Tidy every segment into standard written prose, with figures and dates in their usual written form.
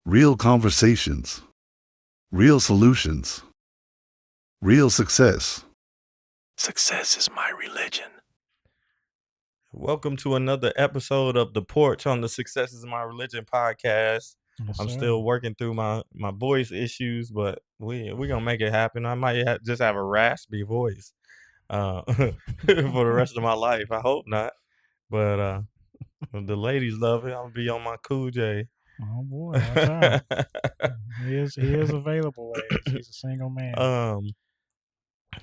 Real conversations, real solutions, real success. Success is my religion. Welcome to another episode of the Porch on the Success is My Religion podcast. Yes, I'm sir. still working through my voice issues, but we gonna make it happen. I might just have a raspy voice for the rest of my life. I hope not, but the ladies love it. I'll be on my Cool J. Oh boy, watch out. He is available, ladies. He's a single man.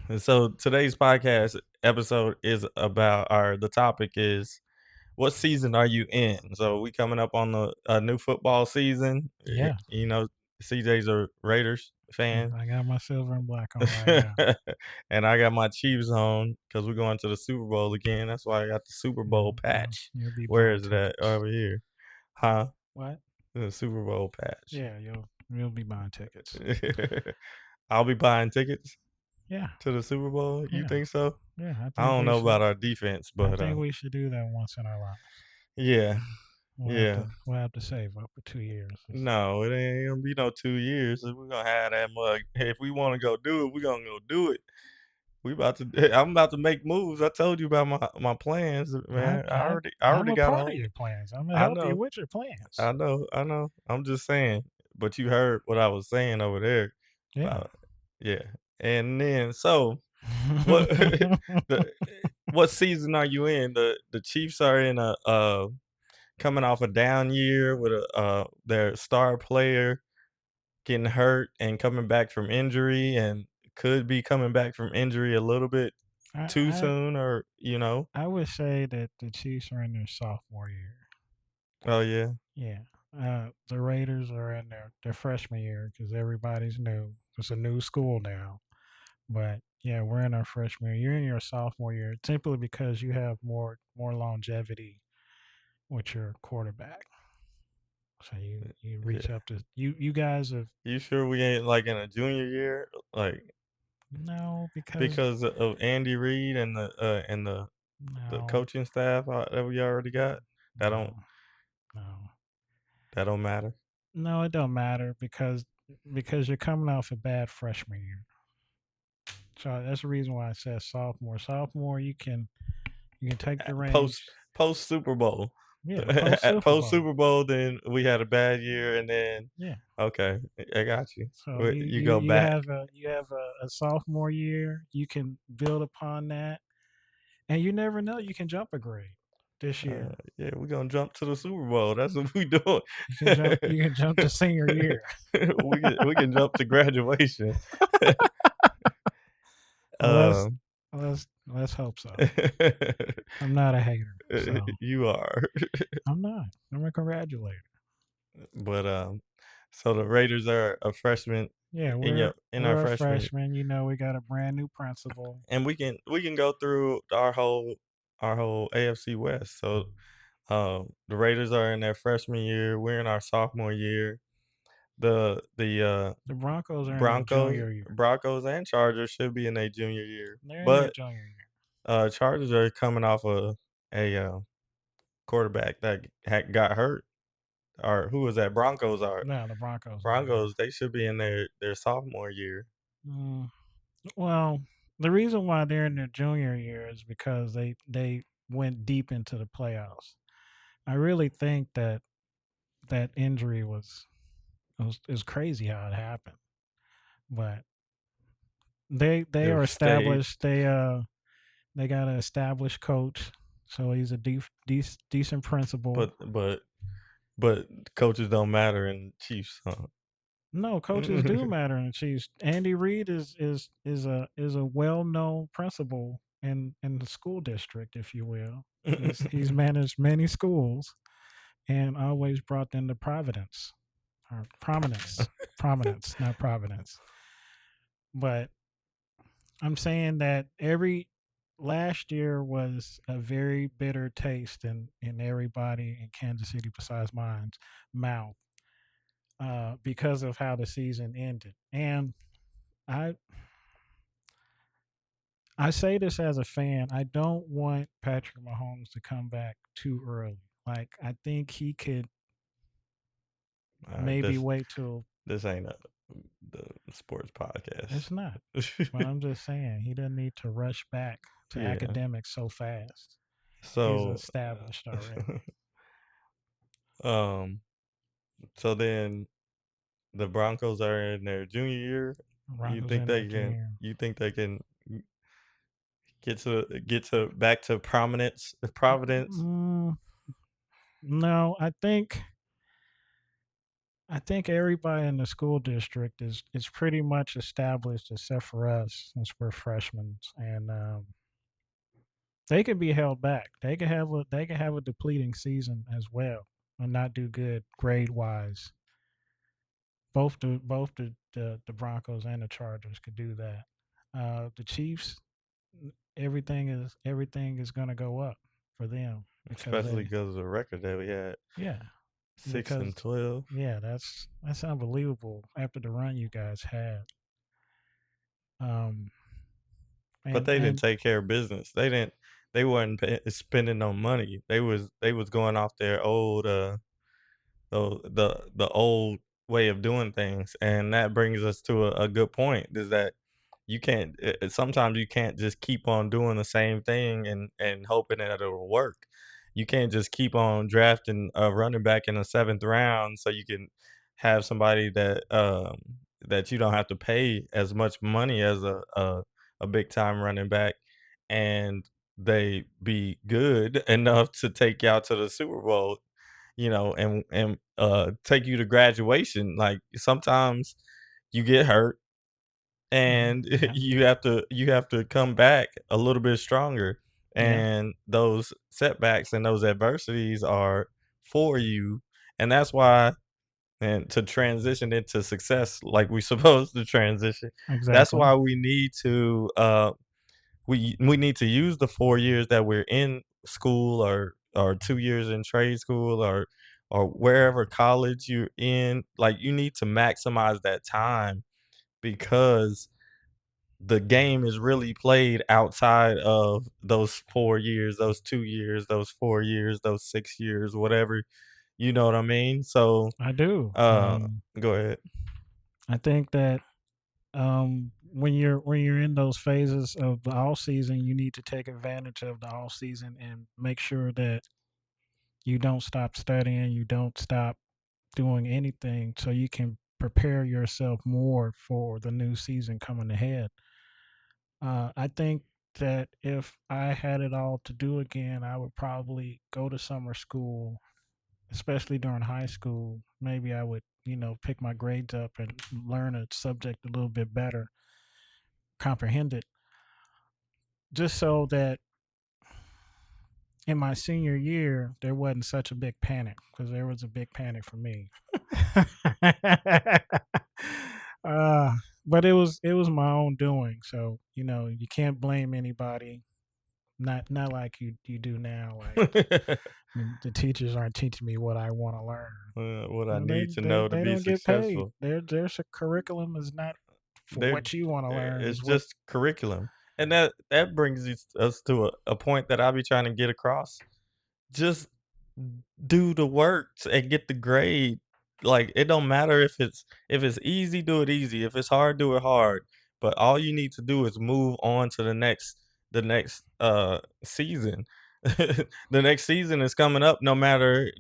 And so today's podcast episode is about, or the topic is, what season are you in? So we coming up on the new football season. Yeah. You know, CJ's a Raiders fan. I got my silver and black on right now. And I got my Chiefs on because we're going to the Super Bowl again. That's why I got the Super Bowl patch. You'll be Where buying is that? tickets. Over here. Huh? What? The Super Bowl patch. Yeah, you'll be buying tickets. I'll be buying tickets Yeah. to the Super Bowl. You Yeah. think so? Yeah, I don't know about our defense, I but think we should do that once in our lives. yeah. We'll have to save up for 2 years. No, it ain't gonna be no 2 years. We're gonna have that mug. If we want to go do it, we're gonna go do it. I'm about to make moves. I told you about my plans, man. I already I'm got part on of your plans. I'm gonna I help know. you with your plans. I know. I'm just saying. But you heard what I was saying over there. Yeah. Yeah. And then what what season are you in? The Chiefs are in a coming off a down year with their star player getting hurt and coming back from injury, and could be coming back from injury a little bit too soon, or I would say that the Chiefs are in their sophomore year. Oh yeah. Yeah. The Raiders are in their freshman year because everybody's new. It's a new school now. But yeah, we're in our freshman year. You're in your sophomore year simply because you have more longevity with your quarterback. So you reach up to you guys have. You sure we ain't like in a junior year, like No, because of Andy Reid and the no, coaching staff that we already got? That no. don't matter. No, it don't matter because you're coming off a bad freshman year. So that's the reason why I said sophomore. Sophomore, you can take the reins. Post Super Bowl. Yeah, post Super Bowl, then we had a bad year, and then yeah. Okay, I got you. So you go back. You have a sophomore year. You can build upon that, and you never know. You can jump a grade this year. Yeah, we're gonna jump to the Super Bowl. That's what we doing. You can jump to senior year. we can jump to graduation. Let's hope so. I'm not a hater. So. You are. I'm not. I'm a congratulator. But so the Raiders are a freshman. Yeah, we're our freshman. You know, we got a brand new principal, and we can go through our whole AFC West. So the Raiders are in their freshman year. We're in our sophomore year. The Broncos are in their junior year. Broncos and Chargers should be in their junior year. They're in their junior year. Chargers are coming off a quarterback that got hurt. Or who was that? Broncos are. No, the Broncos. Broncos, they should be in their sophomore year. Well, the reason why they're in their junior year is because they went deep into the playoffs. I really think that injury was crazy how it happened, but they are established. They got an established coach, so he's a decent principal. But coaches don't matter in Chiefs, huh? No, coaches do matter in the Chiefs. Andy Reid is a well-known principal in the school district, if you will. He's managed many schools and always brought them to prominence, not providence. But I'm saying that last year was a very bitter taste in everybody in Kansas City besides mine's mouth because of how the season ended. And I say this as a fan. I don't want Patrick Mahomes to come back too early. Like, I think he could All right, Maybe wait till this ain't the sports podcast. it's not. But I'm just saying he doesn't need to rush back to Yeah. academics so fast. He's So established already. so then the Broncos are in their junior year. Broncos in their junior. You think they can get to back to prominence Providence? No, I think everybody in the school district is pretty much established except for us since we're freshmen, and they could be held back. They could have a depleting season as well and not do good grade wise. The Broncos and the Chargers could do that. The Chiefs, everything is going to go up for them because Especially they because of the record that we had. yeah 6 because and 12. yeah that's unbelievable after the run you guys had. Um, But they didn't and take care of business. They weren't spending no money. They was going off their old the old way of doing things, and that brings us to a good point, is that you can't sometimes you can't just keep on doing the same thing and hoping that it'll work. You can't just keep on drafting a running back in the 7th round so you can have somebody that you don't have to pay as much money as a big time running back, and they be good enough to take you out to the Super Bowl, and take you to graduation. Like, sometimes you get hurt and yeah, you have to come back a little bit stronger, yeah, and those setbacks and those adversities are for you, and that's why, and to transition into success like we supposed to transition, that's exactly. why we need to we need to use the 4 years that we're in school, or 2 years in trade school, or wherever college you're in. Like, you need to maximize that time, because the game is really played outside of those 4 years, those 2 years, those 4 years, those 6 years, whatever, you know what I mean? So, I do. go ahead. I think that when you're in those phases of the off season, you need to take advantage of the off season and make sure that you don't stop studying, you don't stop doing anything, so you can prepare yourself more for the new season coming ahead. I think that if I had it all to do again, I would probably go to summer school, especially during high school. Maybe I would, pick my grades up and learn a subject a little bit better, comprehend it, just so that in my senior year there wasn't such a big panic, because there was a big panic for me. uh, but it was my own doing, so you can't blame anybody. Not like you do now. Like, the teachers aren't teaching me what I want to learn. What I Well, they need to they know to they be don't get paid. successful. Their curriculum is not for There what you want to learn. it's Is what. just curriculum. And that brings us to a point that I be trying to get across. Just do the work and get the grade. Like, it don't matter if it's easy, do it easy. If it's hard, do it hard. But all you need to do is move on to the next season. The next season is coming up, no matter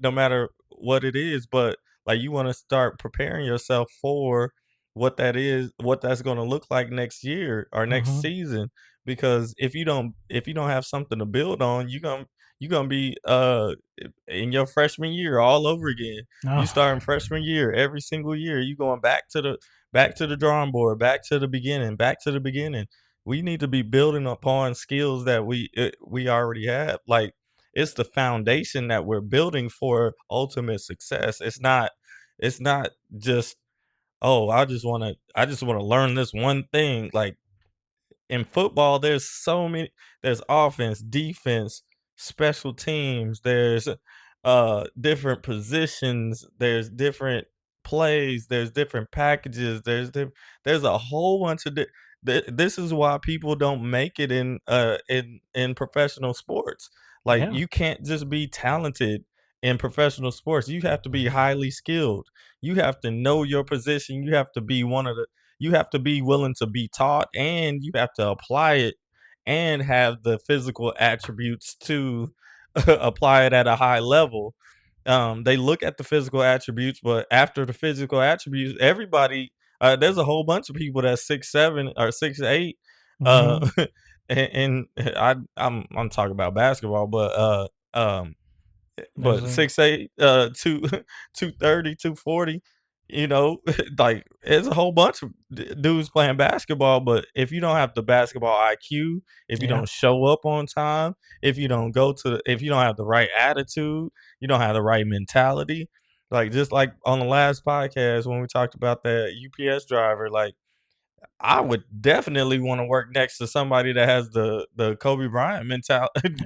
what it is, but like, you want to start preparing yourself for what that's going to look like next year or next Hmm. season, because if you don't have something to build on, you're gonna be in your freshman year all over again. You Oh, starting freshman year every single year. You going back to the drawing board, back to the beginning, back to the beginning. We need to be building upon skills that we already have. Like, it's the foundation that we're building for ultimate success. It's not just, oh, I just want to learn this one thing. Like, in football, there's offense, defense, special teams, there's different positions, there's different plays, there's different packages, there's a whole bunch of this is why people don't make it in professional sports. Like, yeah. you can't just be talented in professional sports, you have to be highly skilled. You have to know your position. You have to be you have to be willing to be taught, and you have to apply it and have the physical attributes to apply it at a high level. They look at the physical attributes, but after the physical attributes, everybody there's a whole bunch of people that's 6'7" or 6'8", Mhm. and I'm talking about basketball, um, There's but a 6'8", 230, 240, you know, like it's a whole bunch of dudes playing basketball. But if you don't have the basketball IQ, if you yeah. don't show up on time, if you don't have the right attitude, you don't have the right mentality. Like just like on the last podcast when we talked about that UPS driver, like I would definitely wanna work next to somebody that has the Kobe Bryant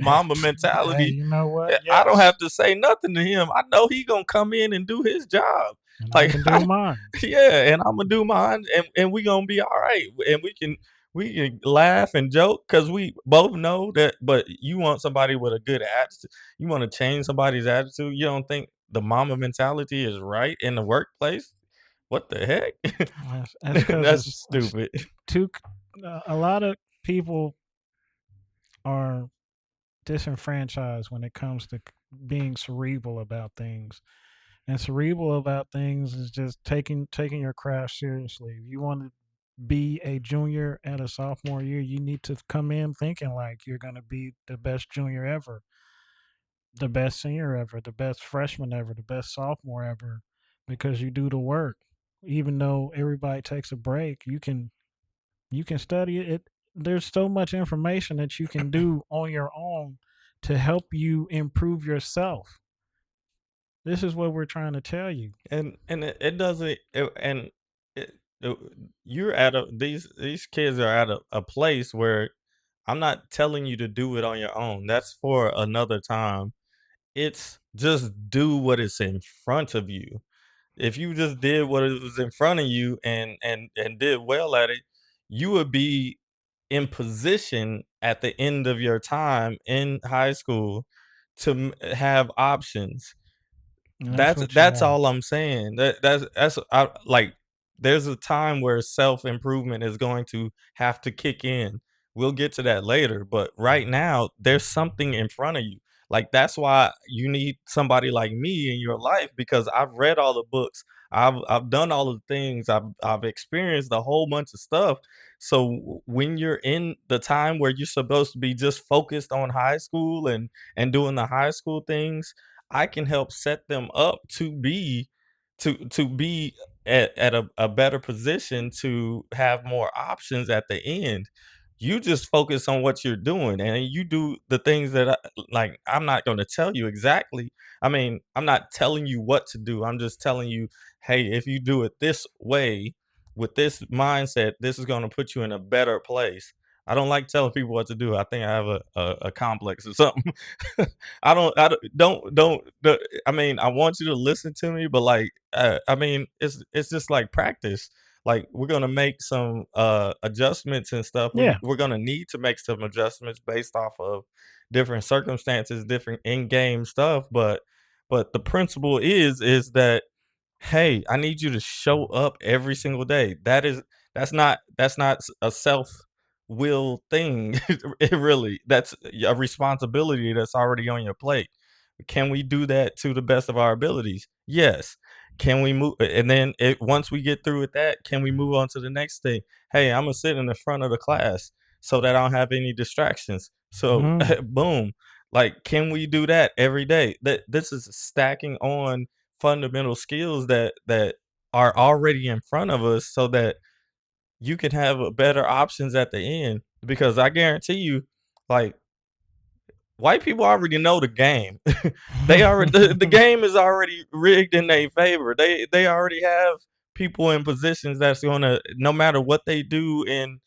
Mamba Hey, mentality. you know what? I don't Yes. have to say nothing to him. I know he gonna come in and do his job. And I Like, can do mine. yeah, and Imma do mine, and we gonna be alright, and we can laugh and joke because we both know that. But you want somebody with a good attitude. You wanna change somebody's attitude. You don't think the Mamba mentality is right in the workplace? What the heck? That's because That's it's stupid. too. A lot of people are disenfranchised when it comes to being cerebral about things. And cerebral about things is just taking your craft seriously. If you want to be a junior at a sophomore year, you need to come in thinking like you're going to be the best junior ever, the best senior ever, the best freshman ever, the best sophomore ever, because you do the work. Even though everybody takes a break, you can study it. There's so much information that you can do on your own to help you improve yourself. This is what we're trying to tell you. And it doesn't and it, you're at a these kids are at a place where I'm not telling you to do it on your own. That's for another time. It's just do what is in front of you. If you just did what it was in front of you and did well at it, you would be in position at the end of your time in high school to have options. And that's what you That's want. all I'm saying. That's like there's a time where self-improvement is going to have to kick in. We'll get to that later, but right now there's something in front of you. Like that's why you need somebody like me in your life because I've read all the books. I've done all the things. I've experienced a whole bunch of stuff. So when you're in the time where you're supposed to be just focused on high school and doing the high school things, I can help set them up to be at a better position to have more options at the end. You just focus on what you're doing and you do the things that like I'm not going to tell you exactly. I mean, I'm not telling you what to do. I'm just telling you, hey, if you do it this way with this mindset, this is going to put you in a better place. I don't like telling people what to do. I think I have a complex or something. I I mean, I want you to listen to me, but like, I mean, it's just like practice. Like we're gonna make some adjustments and stuff. Yeah. We're gonna need to make some adjustments based off of different circumstances, different in game stuff. But the principle is that hey, I need you to show up every single day. That's not a self will thing. It really that's a responsibility that's already on your plate. Can we do that to the best of our abilities? Yes. Can we move? And then once we get through with that, can we move on to the next thing? Hey, I'm gonna sit in the front of the class so that I don't have any distractions. So, Mm. boom. Like, can we do that every day? That this is stacking on fundamental skills that are already in front of us so that you can have better options at the end because I guarantee you like white people already know the game. They already the game is already rigged in their favor. They already have people in positions that's gonna no matter what they do in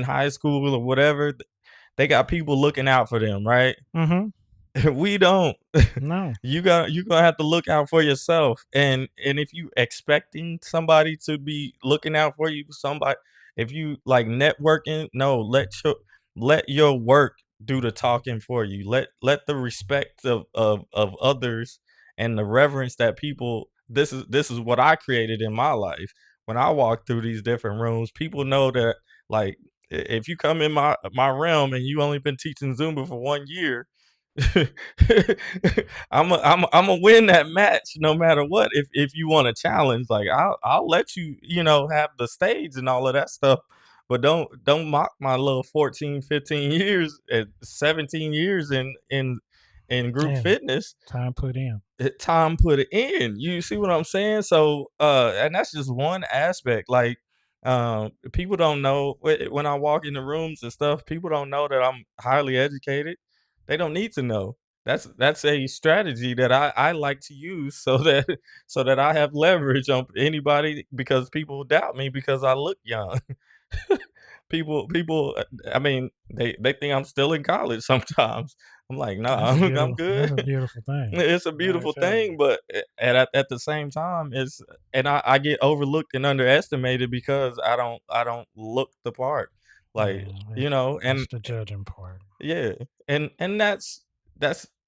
high school or whatever, they got people looking out for them, right? Mhm. We don't. No. You gonna have to look out for yourself, and if you expecting somebody to be looking out for you, somebody if you like networking, no, let your work do the talking for you. Let the respect of others and the reverence that people. This is what I created in my life. When I walk through these different rooms, people know that like if you come in my realm and you only been teaching Zumba for 1 year, I'm a win that match no matter what. If you want a challenge, like I'll let you have the stage and all of that stuff, but don't mock my little 14, 15 years, 17 years in group And fitness. time put in. Time put it in. You see what I'm saying? So, and that's just one aspect. Like, people don't know when I walk in the rooms and stuff. People don't know that I'm highly educated. They don't need to know. That's a strategy that I like to use so that I have leverage on anybody because people doubt me because I look young. People, I mean, they think I'm still in college sometimes. I'm like, nah, That's a I'm beautiful. good. That's a beautiful thing. It's a I gotta beautiful tell thing, you. but at the same time, I get overlooked and underestimated because I don't look the part, like Yeah, and that's the judging part. yeah, and that's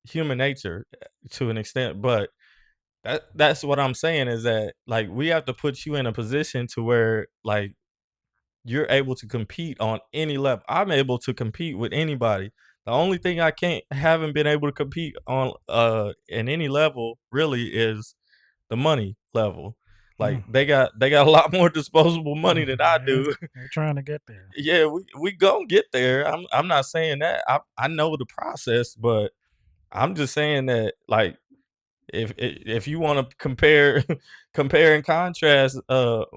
human nature to an extent, but that's what I'm saying is that like we have to put you in a position to where like you're able to compete on any level. I'm able to compete with anybody. The only thing I haven't been able to compete on in any level really is the money level. Like Mm. they got a lot more disposable money than I Yeah, do. they're trying to get there. Yeah, we gonna get there. I'm not saying that. I know the process, but I'm just saying that like if you want to compare compare and contrast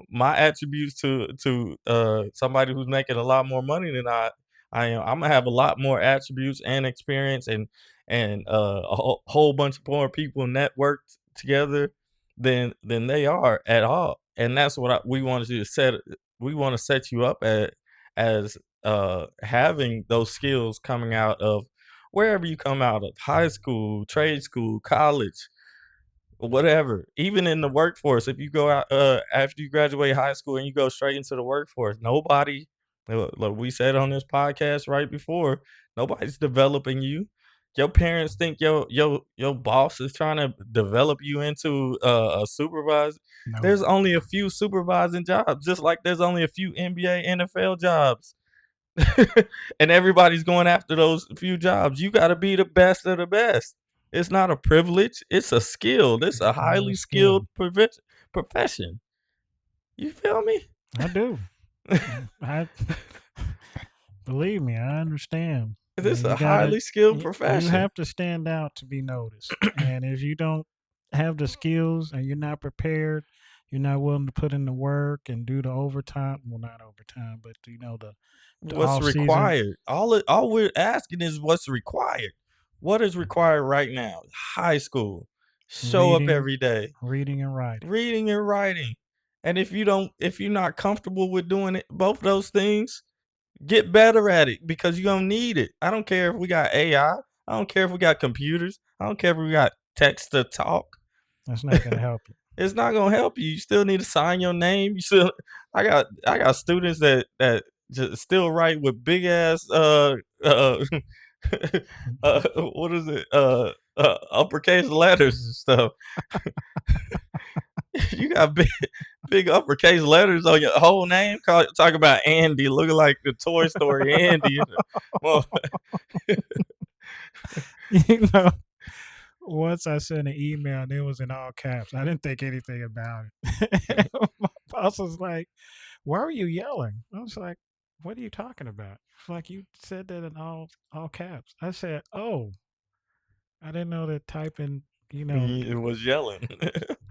my attributes to somebody who's making a lot more money than I am, I'm gonna have a lot more attributes and experience and a whole bunch of more people networked together than they are at all. And that's what we wanted to set. We want to set you up as having those skills coming out of wherever you come out of, high school, trade school, college, whatever. Even in the workforce, if you go out after you graduate high school and you go straight into the workforce, nobody, like we said on this podcast right before, nobody's developing you. Your parents think your boss is trying to develop you into a supervisor. No, There's only a few supervising jobs, just like there's only a few NBA, NFL jobs. And everybody's going after those few jobs. You got to be the best of the best. It's not a privilege. It's a skill. This a that is a highly skill. skilled profession. You feel me? I do. I believe me. I understand. I This mean, a highly skilled you profession. have to stand out to be noticed. And if you don't have the skills and you're not prepared, you're not willing to put in the work and do the overtime. Well, not overtime, but the What's off season required? All we're asking is what's required. What is required right now? High school. Show up reading, every day. reading and writing. Reading and writing. And if you're not comfortable with doing it, both those things, get better at it because you're gonna need it. I don't care if we got AI. I don't care if we got computers. I don't care if we got text to talk. That's not going to help you. It's not gonna help you. You still need to sign your name. You still I got students that just still write with big ass what is it? Uppercase letters and stuff. You got big uppercase letters on your whole name. Talk about Andy, looking like the Toy Story Andy. Well, You know, once I sent an email and it was in all caps. I didn't think anything about it. My boss was like, "Why were you yelling?" I was like, "What are you talking about?" It's like you said that in all caps. I said, "Oh, I didn't know that typing. You know, it was yelling.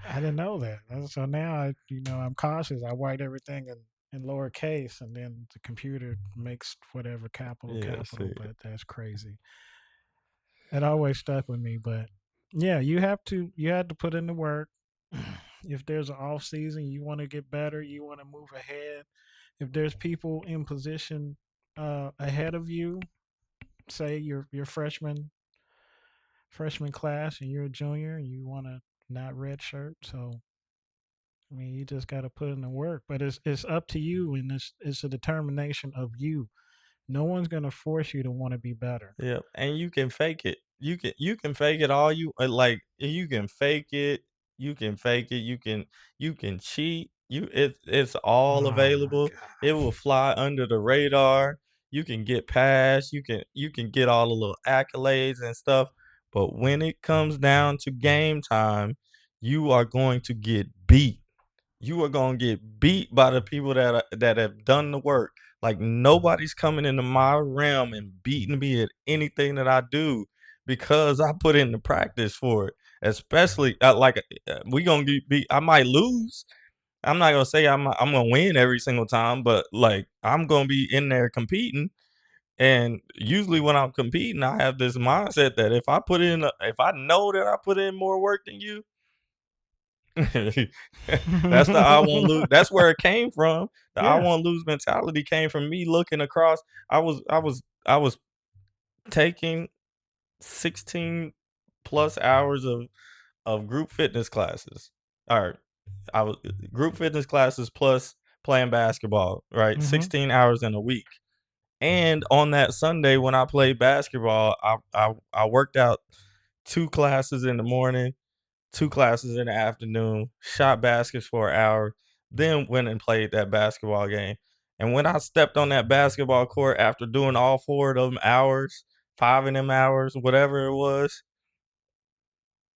I didn't know that." So now I'm cautious. I write everything in lowercase, and then the computer makes whatever capital Yeah, capital. see. But that's crazy. It always stuck with me. But yeah, you had to put in the work. If there's an off season, you want to get better, you want to move ahead. If there's people in position ahead of you, say your freshman class and you're a junior and you want to not redshirt. So I mean, you just got to put in the work, but it's up to you, and it's a determination of you. No one's gonna force you to want to be better. Yeah, and you can fake it. you can fake it all you like you can fake it, you can cheat. It's all Oh my available. It will gosh. fly under the radar. You can get past, you can get all the little accolades and stuff, but when it comes down to game time, you are going to get beat. You are gonna get beat by the people that have done the work. Like nobody's coming into my realm and beating me at anything that I do because I put in the practice for it. Especially we gonna get beat. I might lose. I'm not gonna say I'm gonna win every single time, but like I'm gonna be in there competing. And usually when I'm competing, I have this mindset that if I know that I put in more work than you, that's the I won't lose. That's where it came from. The I Yeah. won't lose mentality came from me looking across. I was taking 16 plus hours of group fitness classes. All right. I was group fitness classes plus playing basketball, right? Mhm. 16 hours in a week. And on that Sunday when I played basketball, I worked out 2 classes in the morning, 2 classes in the afternoon, shot baskets for an hour, then went and played that basketball game. And when I stepped on that basketball court after doing all 4 of them hours, 5 of them hours, whatever it was,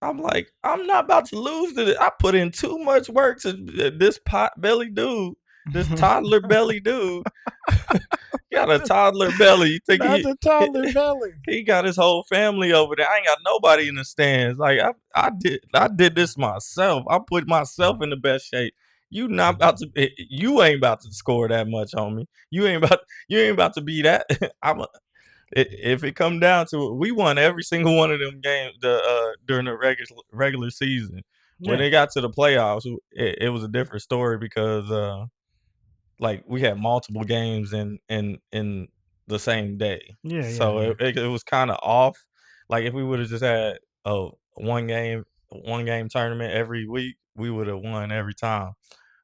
I'm like, I'm not about to lose to this. I put in too much work to this pot belly dude, this toddler belly dude. Got a toddler belly. You think Not the toddler belly. he got his whole family over there. I ain't got nobody in the stands. Like I did this myself. I put myself in the best shape. You ain't about to score that much on me. You ain't about to be that. If it come down to it, we won every single one of them games during the regular season. When Yeah. it got to the playoffs, it was a different story because like we had multiple games in the same day, Yeah, yeah, so yeah. it was kind of off. Like if we would have just had a one game tournament every week, we would have won every time.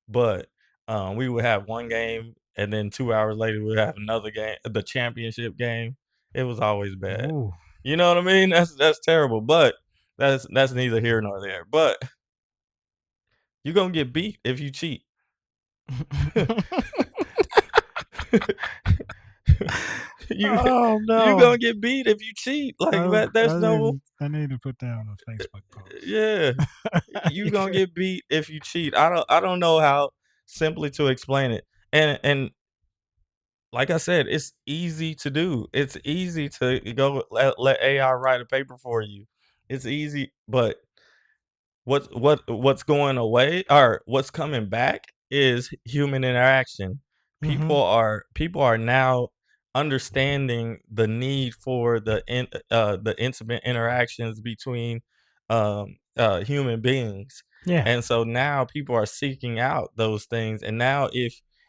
But we would have one game, and then 2 hours later we would have another game, the championship game. It was always bad. Ooh. You know what I mean? That's terrible. But that's neither here nor there. But you're gonna get beat if you cheat. you Oh you no. gonna get beat if you cheat. Like that. There's no. I need to put that on a Facebook post. Yeah, you gonna get beat if you cheat. I don't know how simply to explain it. And like I said, it's easy to do. It's easy to go let AI write a paper for you. It's easy, but what's going away or what's coming back is human interaction. Mhm. People are now understanding the need for the intimate interactions between human beings. Yeah. And so now people are seeking out those things. And now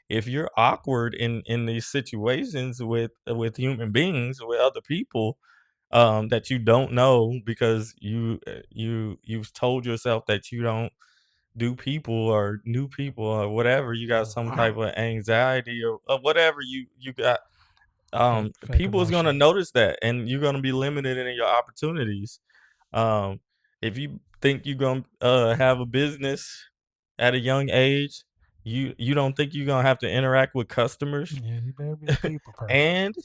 if you're awkward in these situations with human beings, with other people, that you don't know because you've told yourself that you don't do people or new people or whatever. You got Oh some type wow. of anxiety or whatever you got. Fake People is gonna emotion. notice that, and you're gonna be limited in your opportunities. Um, if you think you're gonna have a business at a young age, you don't think you're gonna have to interact with customers, Yeah, you better be a people person.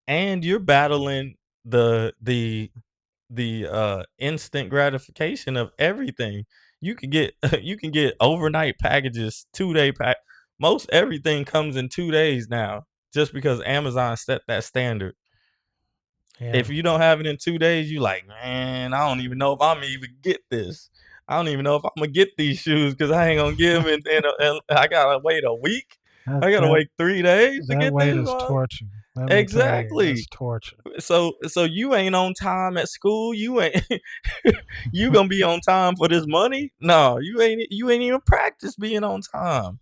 and you're battling the instant gratification of everything. You can get you can get overnight packages, 2-day pack. Most everything comes in 2 days now, just because Amazon set that standard. Yeah. If you don't have it in 2 days, you like, man, I don't even know if I'm gonna even get this. I don't even know if I'm gonna get these shoes because I ain't gonna give them, and I gotta wait a week. That I gotta that wait 3 days to that get weight these is ones. torture. Let me tell you, that's Exactly. torture. So you ain't on time at school. You ain't you gonna be on time for this money? No, you ain't even practice being on time.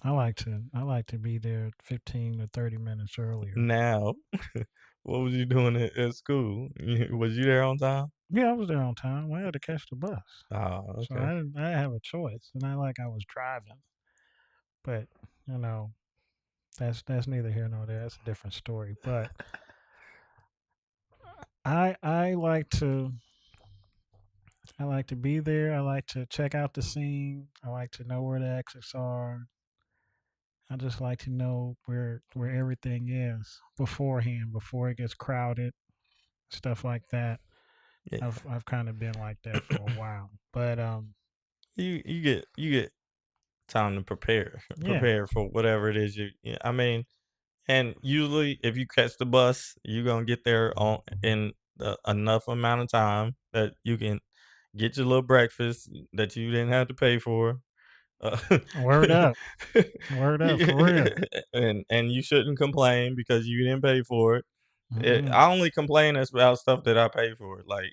I like to be there 15 to 30 minutes earlier. Now, what was you doing at school? Was you there on time? Yeah, I was there on time. I had to catch the bus. Oh, So okay. I didn't have a choice. And not like I was driving. But, you know, that's neither here nor there. That's a different story. But I like to be there. I like to check out the scene. I like to know where the exits are. I just like to know where everything is beforehand, before it gets crowded, stuff like that. Yeah. I've kind of been like that for a while, but You get time to yeah, prepare for whatever it is I mean, and usually if you catch the bus, you're gonna get there on in enough amount of time that you can get your little breakfast that you didn't have to pay for. Uh, word up yeah, for real. and you shouldn't complain because you didn't pay for it. Mm-mm. I only complain about stuff that I pay for. Like,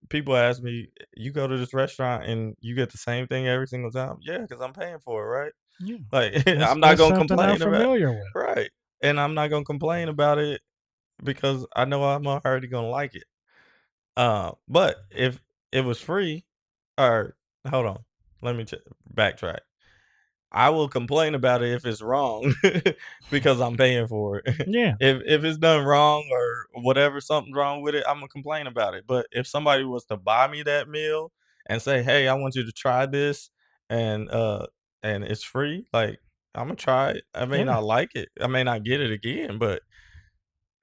people ask me, "You go to this restaurant and you get the same thing every single time?" Yeah, because I'm paying for it, right? Yeah, Like, that's I'm not gonna something I'm complain about familiar with. right, and I'm not gonna complain about it because I know I'm already gonna like it. But if it was free, or hold on, let me backtrack. I will complain about it if it's wrong because I'm paying for it. Yeah, If it's done wrong or whatever, something's wrong with it, Imma complain about it. But if somebody was to buy me that meal and say, "Hey, I want you to try this," and, uh, and it's free, like, Imma try it. I may yeah, not like it. I may not get it again, but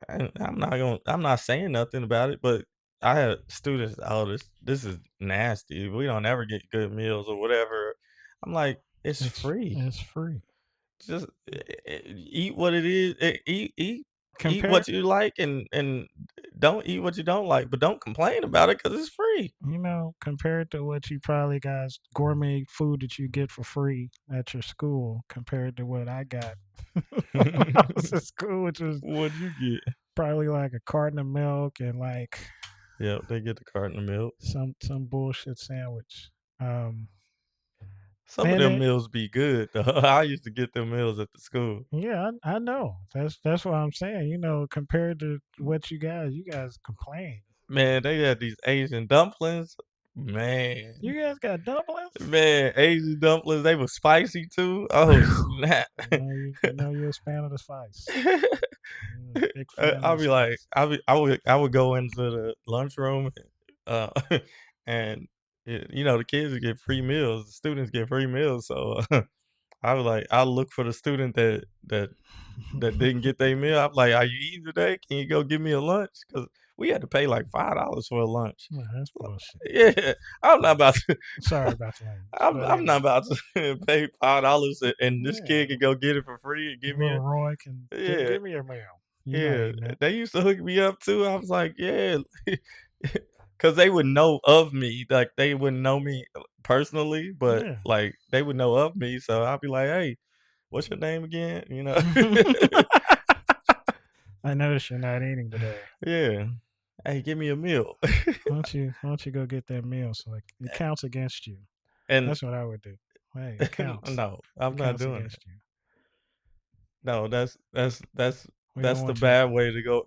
I'm not saying nothing about it, but I had students, "Oh, this is nasty. We don't ever get good meals," or whatever. I'm like, "It's free. it's free. Just eat what it is. Eat Compare, what you like, and don't eat what you don't like, but don't complain about it because it's free." compared to what you probably got gourmet food that you get for free at your school, compared to what I got when I was in school, which was What'd you get? probably like a carton of milk and like Yep, they get the carton of milk. some bullshit sandwich. Um, Some of and them it, meals be good, though. I used to get them meals at the school. yeah, I know. That's what I'm saying. Compared to what you guys complain. Man, they had these Asian dumplings. Man. You guys got dumplings? Man, Asian dumplings, they were spicy too. Oh, snap. You're a fan of the spice. You're a big fan of I'll the be like, spice. I would go into the lunchroom, uh, and the kids would get free meals, the students get free meals. So I was like, I look for the student that didn't get their meal. I'm like, "Are you eating today? Can you go give me a lunch?" Because we had to pay like $5 for a lunch. Nah, that's bullshit. Yeah, I'm not about to. Sorry about the language, I'm but I'm not about to pay $5 and this kid yeah, can go get it for free and give me little a Roy can yeah, give me your mail. You're not yeah. eating that. They used to hook me up too. I was like, yeah, because they would know of me. Like they wouldn't know me personally, but Yeah. like they would know of me. So I'd be like, hey, what's your name again? I noticed you're not eating today. Yeah. Hey, give me a meal. Why don't you go get that meal so it counts against you? And That's what I would do. Hey, it counts. no, I'm It not counts doing it. against you. No, We don't that's the want you. bad way to go.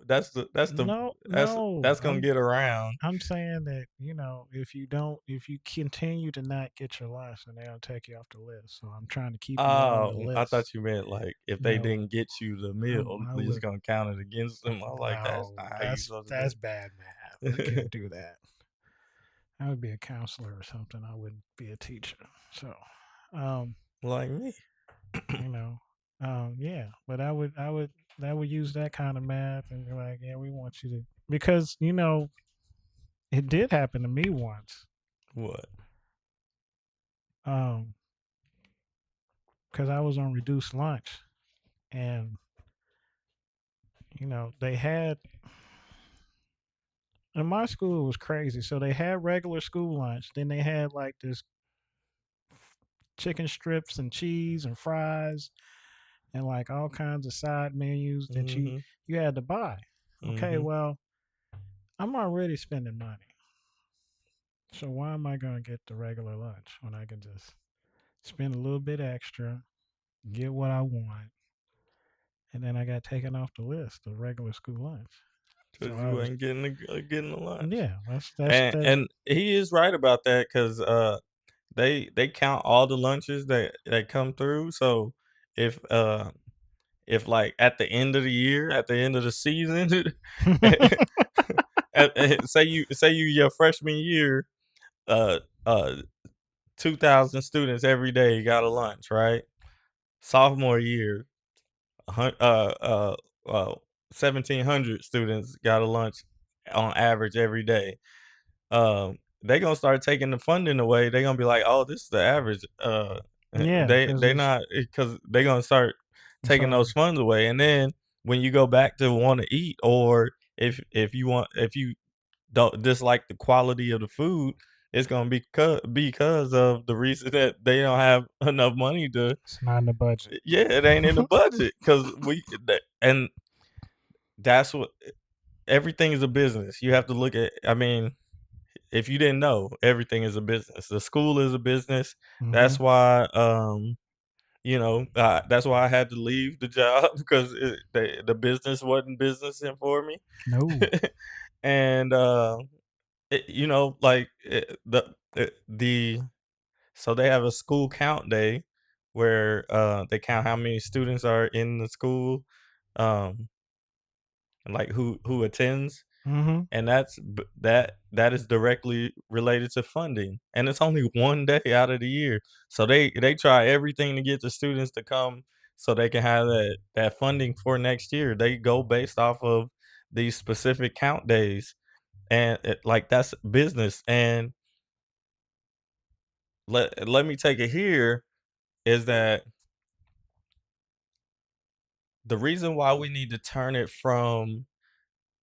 No, That's no. that's gonna get around. I'm saying that if you continue to not get your lunch, then they'll take you off the list. So I'm trying to keep you on the Oh, I list. thought you meant like if they No, didn't get you the meal, I they're just would. gonna count it against them. I was like, that's No, not how you supposed to do that's bad math. I it. can't do that. I would be a counselor or something. I wouldn't be a teacher. So, um, Like me. you know, yeah. But I would use that kind of math and be like, yeah, we want you to because it did happen to me once. What? Um, because I was on reduced lunch and they had in my school it was crazy. So they had regular school lunch, then they had like this chicken strips and cheese and fries and like all kinds of side menus that you Mhm. you had to buy. Okay, Mhm. well, I'm already spending money. So why am I going to get the regular lunch when I can just spend a little bit extra, get what I want, and then I got taken off the list of regular school lunch. So Cause I you was ain't getting the lunch. yeah, And that's and he is right about that because they count all the lunches that come through. So if if like at the end of the year, at the end of the season, say you your freshman year, uh, uh, 2,000 students every day got a lunch, right? Sophomore year, hun uh, 1,700 students got a lunch on average every day. They gonna start taking the funding away. They gonna be like, "Oh, this is the average." Yeah, because They it's not because they gonna start I'm taking those sorry. funds away, and then when you go back to want to eat, or if you don't dislike the quality of the food, it's gonna be because of the reason that they don't have enough money to. It's not in the budget. Yeah, it ain't in the budget because and that's what everything is a business. You have to look at. I mean, if you didn't know, everything is a business. The school is a business. Mhm. That's why, that's why I had to leave the job because the business wasn't businessing for me. No. And like the so they have a school count day where they count how many students are in the school, um, and like who attends. Mhm. And that is directly related to funding, and it's only one day out of the year. So they try everything to get the students to come so they can have that funding for next year. They go based off of these specific count days, and like that's business. And let me take it here is that the reason why we need to turn it from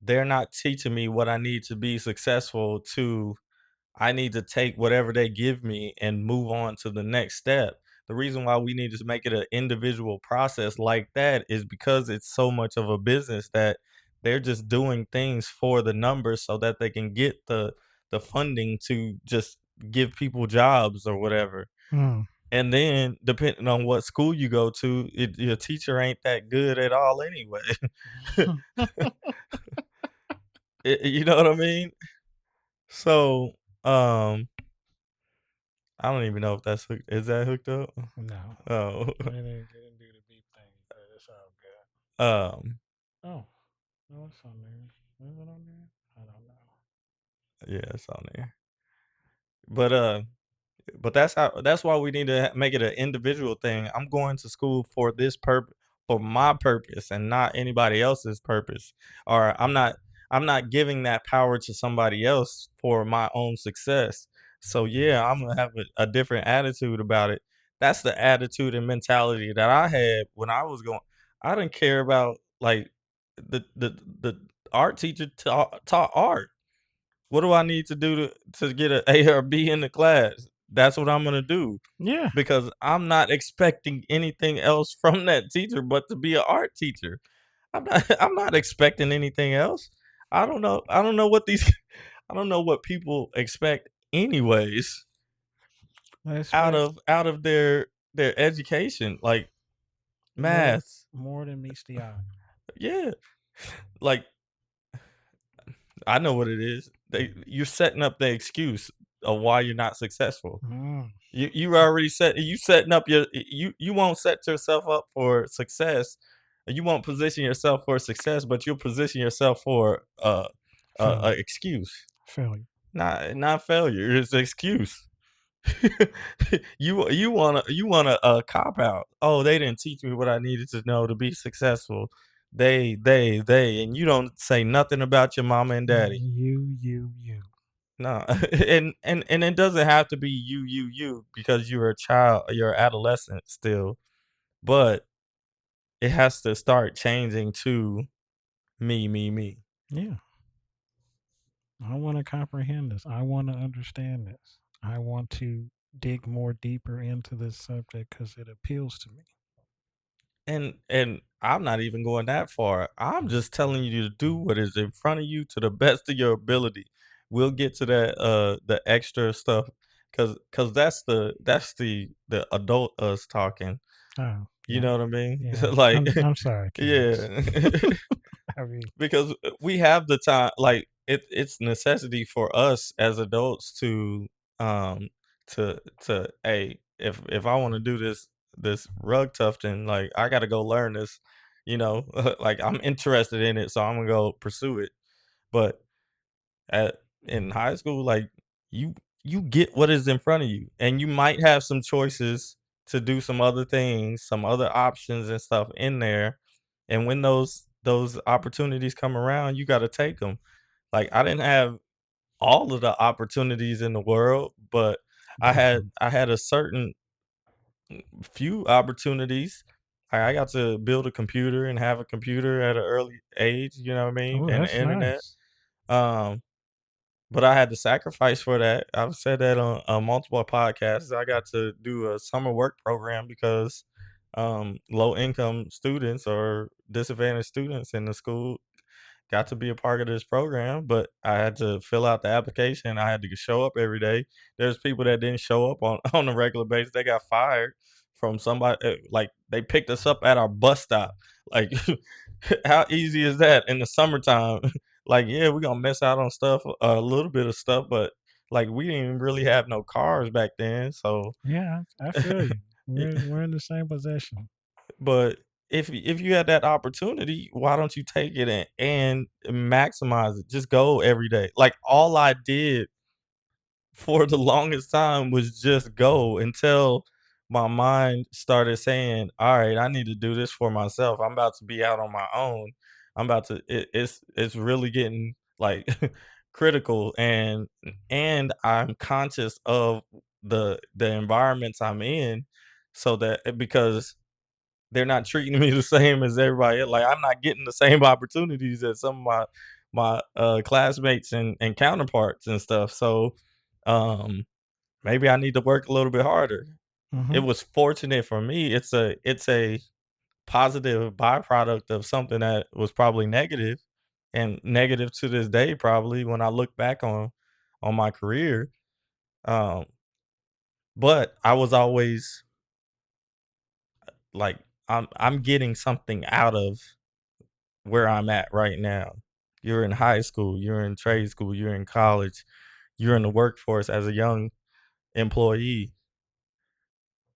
they're not teaching me what I need to be successful to I need to take whatever they give me and move on to the next step. The reason why we need to make it an individual process like that is because it's so much of a business that they're just doing things for the numbers so that they can get the funding to just give people jobs or whatever. Mm. And then depending on what school you go to, your teacher ain't that good at all anyway. You know what I mean? So, um I don't even know if that's hooked. Is that hooked up? No. Oh, They didn't do the beep thing, but it's all good. um, Oh, no, it's on there. Is it on there? I don't know. yeah, it's on there. But that's why we need to make it an individual thing. I'm going to school for this purpose, for my purpose, and not anybody else's purpose. Or I'm not giving that power to somebody else for my own success. So yeah, I'm gonna have a different attitude about it. That's the attitude and mentality that I had when I was going. I didn't care about like the art teacher taught art. What do I need to do to get an A or B in the class? That's what I'm gonna do Yeah. because I'm not expecting anything else from that teacher but to be an art teacher. I'm not expecting anything else. I don't know what these I don't know what people expect anyways I expect out of their education, like more math. more than meets the eye. Yeah. Like I know what it is. You're setting up the excuse of why you're not successful. Mm. You already setting up you won't set yourself up for success. You won't position yourself for success, but you'll position yourself for a Failure. excuse. Failure. Not failure. It's an excuse. You wanna cop out. Oh, they didn't teach me what I needed to know to be successful. They, and you don't say nothing about your mama and daddy. You. No, and it doesn't have to be you because you're a child, you're adolescent still, but it has to start changing to me. Yeah. I want to comprehend this. I want to understand this. I want to dig more deeper into this subject because it appeals to me. And I'm not even going that far. I'm just telling you to do what is in front of you to the best of your ability. We'll get to that the extra stuff cuz that's the adult us talking. Oh, You yeah. know what I mean? Yeah. Like I'm sorry, kids. yeah. I mean, Because we have the time, like it's necessity for us as adults um to hey, if I want to do this rug tufting, like I got to go learn this, you know, like I'm interested in it, so I'm gonna go pursue it. But In high school, like you you get what is in front of you, and you might have some choices to do some other things, some other options and stuff in there. And when those opportunities come around, you got to take them. Like I didn't have all of the opportunities in the world, but I definitely. I had a certain few opportunities. I got to build a computer and have a computer at an early age, you know what I mean, Oh, and the that's internet. nice. Um, but I had to sacrifice for that. I've said that on multiple podcasts. I got to do a summer work program because low income students or disadvantaged students in the school got to be a part of this program, but I had to fill out the application. I had to show up every day. There's people that didn't show up on on a regular basis. They got fired from somebody. Like they picked us up at our bus stop. Like, how easy is that in the summertime? Like, yeah, we're gonna miss out on stuff, a little bit of stuff, but like we didn't even really have no cars back then. So, Yeah, I feel you. We're in the same position. but if you had that opportunity, why don't you take it and maximize it? Just go every day. Like all I did for the longest time was just go until my mind started saying, "All right, I need to do this for myself. I'm about to be out on my own. I'm about to. It's really getting like critical, and I'm conscious of the environments I'm in, so that because they're not treating me the same as everybody else. Like I'm not getting the same opportunities as some of my classmates and counterparts and stuff. So um maybe I need to work a little bit harder. It Hmm. was fortunate for me. It's a positive byproduct of something that was probably negative and negative to this day probably when I look back on my career. Um but I was always like I'm getting something out of where I'm at right now. You're in high school, you're in trade school, you're in college, you're in the workforce as a young employee.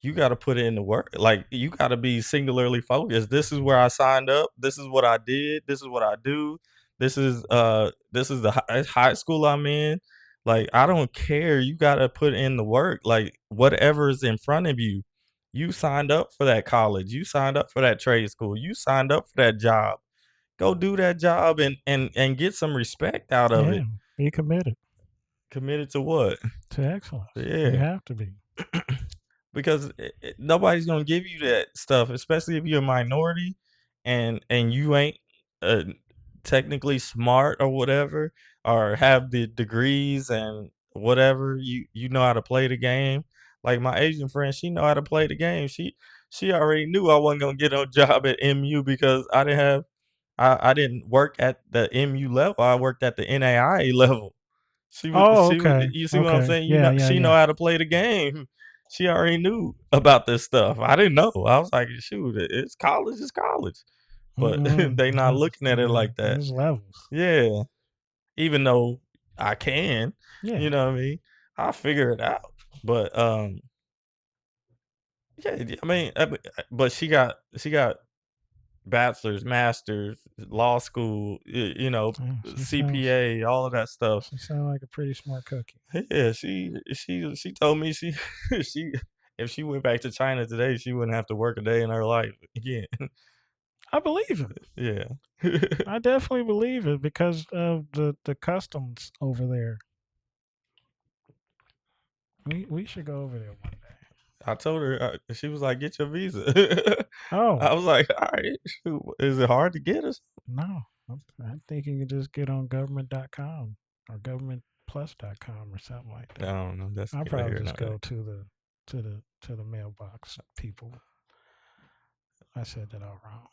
You got to put it in the work. Like you got to be singularly focused. This is where I signed up. This is what I did. This is what I do. This is the high school I'm in. Like I don't care. You got to put in the work. Like whatever is in front of you. You signed up for that college. You signed up for that trade school. You signed up for that job. Go do that job and get some respect out of Yeah, it. be committed Committed to what? to excellence. You Yeah. have to be. Because nobody's gonna give you that stuff, especially if you're a minority and you ain't uh, technically smart or whatever, or have the degrees and whatever. You know how to play the game. Like my Asian friend, she know how to play the game. She already knew I wasn't gonna get no job at MU because I didn't work at the MU level. I worked at the NAIA level. Oh, She was okay. you see what I'm Okay. saying? You Yeah, know, yeah, she know yeah. how to play the game. She already knew about this stuff. I didn't know. I was like, shoot, it's college. But Mm-mm. they not looking at it Yeah, like that. there's levels. Yeah. Even though I can, Yeah. you know what I mean? I'll figure it out. But yeah, but she got bachelor's, master's, law school, you know, Yeah, CPA, all of that stuff. she sound like a pretty smart cookie. Yeah, she told me she if she went back to China today, she wouldn't have to work a day in her life again. I believe it. Yeah. I definitely believe it because of the customs over there. We should go over there one day. I told her, she was like, "Get your visa." Oh, I was like, "All right, shoot, is it hard to get us?" no. I think you can just get on government.com or governmentplus.com or something like I that. don't know. That's I'll neither probably here just nor there. go to the mailbox people. I said that all wrong.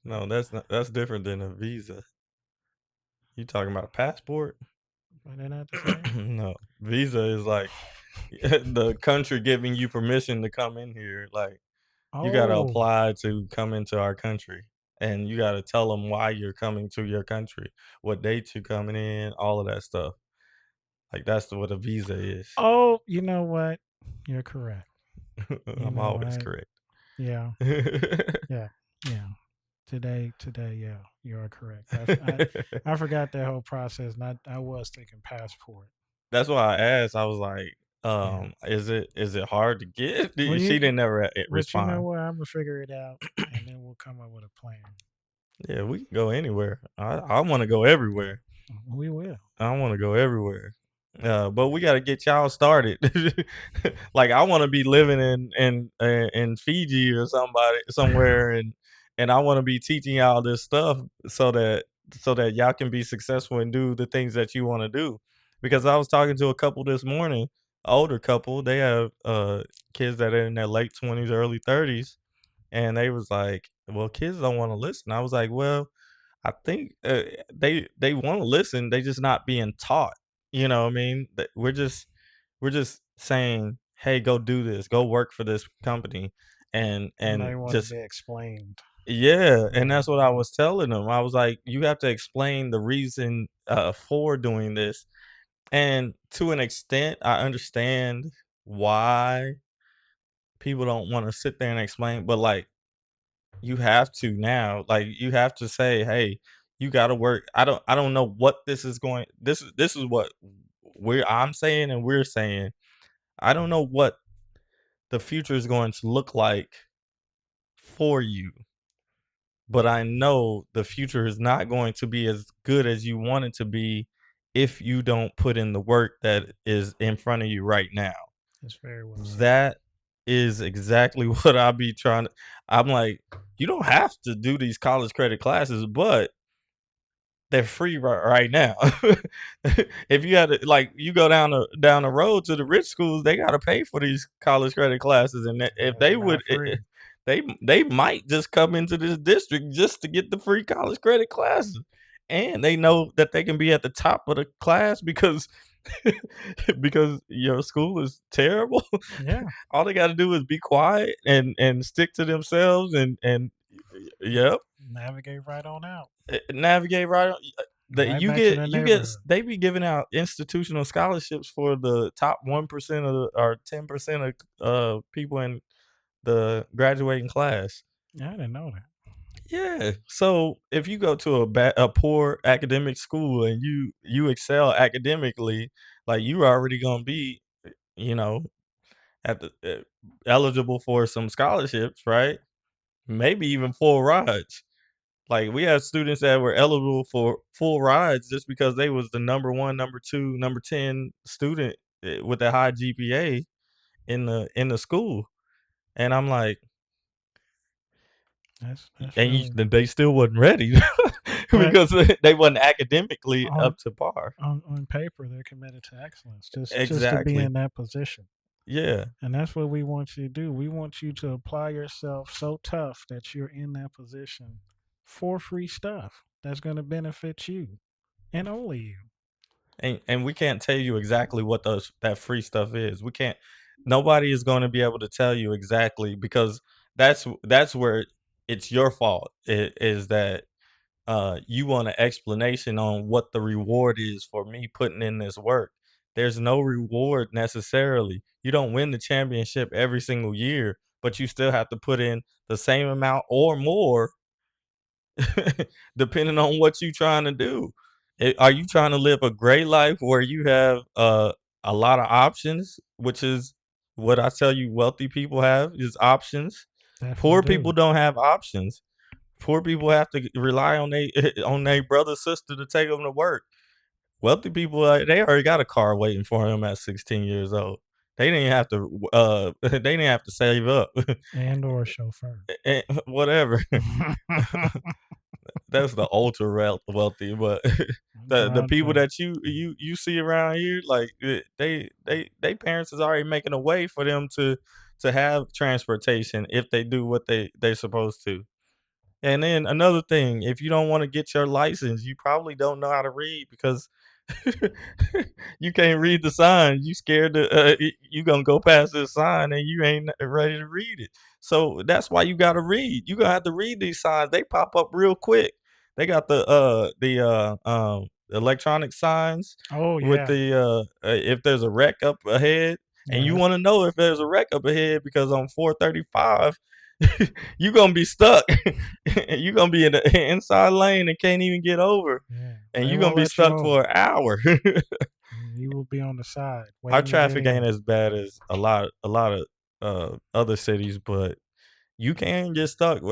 No, that's different than a visa. You talking about a passport? But they're not the same. No, visa is like the country giving you permission to come in here. Like you got to Oh, apply to come into our country, and you got to tell them why you're coming to your country, what date you're coming in, all of that stuff. Like that's what a visa is. oh, you know what? You're correct. You I'm know always what? correct. Yeah, yeah, yeah. Today, yeah, you are correct. I forgot that whole process, and I was thinking passport. That's why I asked. I was like, Yeah. is it hard to get? Well, She didn't never but you know respond. what? I'm gonna figure it out, and then we'll come up with a plan. Yeah, we can go anywhere. I want to go everywhere. We will. I want to go everywhere. But we got to get y'all started. Like I want to be living in Fiji or somewhere, and I want to be teaching y'all this stuff so that y'all can be successful and do the things that you want to do. Because I was talking to a couple this morning, older couple. They have kids that are in their late 20s, early 30s, and they was like, "Well, kids don't want to listen." I was like, "Well, I think they want to listen. They just not being taught. You know what I mean? That we're just saying, hey, go do this, go work for this company, And and they want to just be explained. yeah. And Yeah. that's what I was telling them. I was like, you have to explain the reason for doing this, and to an extent, I understand why people don't want to sit there and explain, but like you have to now. Like you have to say, "Hey, you got to work." I don't know what this is going. This is what I'm saying and we're saying. I don't know what the future is going to look like for you, but I know the future is not going to be as good as you want it to be if you don't put in the work that is in front of you right now. It's very well said. That is exactly what I be trying to. I'm like, you don't have to do these college credit classes, but they're free right now. If you had to, like, you go down the road to the rich schools, they got to pay for these college credit classes, and if Yeah, they they're would, not free. they might just come into this district just to get the free college credit classes, and they know that they can be at the top of the class because because your school is terrible. Yeah. All they got to do is be quiet and stick to themselves, and yep, Navigate right on out. navigate right on. That Right back to the neighborhood. they be giving out institutional scholarships for the top 1% of or 10% of people in the graduating class. Yeah, I didn't know that. Yeah. So if you go to a poor academic school and you excel academically, like you already gonna be, you know, at the eligible for some scholarships, right? Maybe even full rides. Like we had students that were eligible for full rides just because they was the number one, number two, number 10 student with a high GPA in the school. And I'm like, That's and really. they still wasn't ready But because they wasn't academically on up to par. on paper, they're committed to excellence. Just to be Exactly. in that position. Yeah. And that's what we want you to do. We want you to apply yourself so tough that you're in that position for free stuff that's going to benefit you and only you. And we can't tell you exactly what that free stuff is. We can't. Nobody is going to be able to tell you exactly because that's where it's your fault. It is that you want an explanation on what the reward is for me putting in this work. There's no reward necessarily. You don't win the championship every single year, but you still have to put in the same amount or more depending on what you're trying to do. Are you trying to live a great life where you have a lot of options, which is what I tell you wealthy people have is options. Definitely Poor people do. don't have options. Poor people have to rely on they on their brother sister to take them to work. Wealthy people they already got a car waiting for them at 16 years old. They didn't have to they didn't have to save up. And or chauffeur. Whatever. That's the ultra wealthy, but the Drive people truck. that you see around here, like they parents is already making a way for them to have transportation if they do what they're supposed to. And then another thing, if you don't want to get your license, you probably don't know how to read because you can't read the sign. You scared to you gonna go past this sign and you ain't ready to read it. So that's why you gotta read. You gonna have to read these signs. They pop up real quick. They got the electronic signs Oh with yeah. the if there's a wreck up ahead, and you Yeah. want to know if there's a wreck up ahead because on 435 you gonna be stuck. You gonna be in the inside lane and can't even get over, Yeah, and they you gonna won't be let you stuck over. for an hour. You will be on the side Our waiting to get traffic ain't in. as bad as a lot of other cities, but you can get stuck,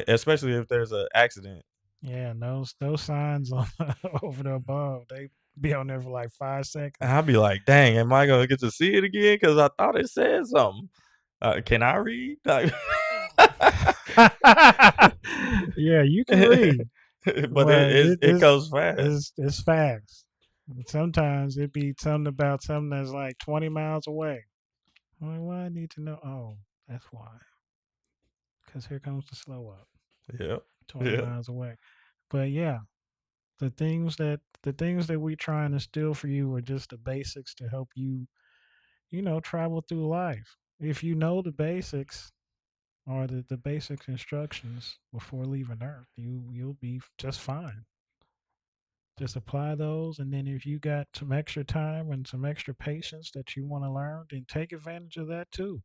especially if there's an accident. Yeah, and those signs on over the above, they be on there for like 5 seconds. And I'll be like, dang, am I gonna get to see it again? Because I thought it said something. Can I read? Like, Yeah, you can read, but but it goes fast. it's fast. Sometimes it be something about something that's like 20 miles away. I'm like, why I need to know? Oh, that's why. Because here comes the slow up, Yep. 20 Yep. miles away. But yeah, the things that we try and instill for you are just the basics to help you, travel through life. If you know the basics or the basics instructions before leaving Earth, you'll be just fine. Just apply those, and then if you got some extra time and some extra patience that you want to learn, then take advantage of that too.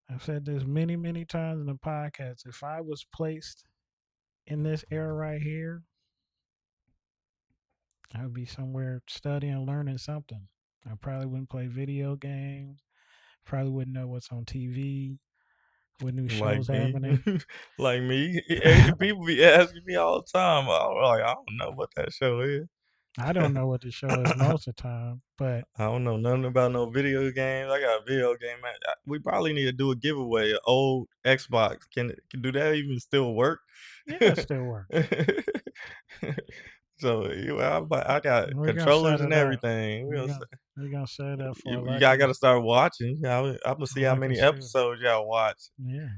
I've said this many, many times in the podcast. If I was placed in this era right here, I would be somewhere studying, learning something. I probably wouldn't play video games. Probably wouldn't know what's on TV, what new Like shows me, happening. like me. People be asking me all the time. I'm like, I don't know what that show is. I don't know what the show is most of the time, but I don't know nothing about no video games. I got a video game. We probably need to do a giveaway. An old Xbox. Can do that even still work? yeah, it still works. So I got We're gonna controllers set and it up. everything. We're gonna set it up for a You got lucky to start watching. I'm gonna see how many student. episodes y'all watch. Yeah,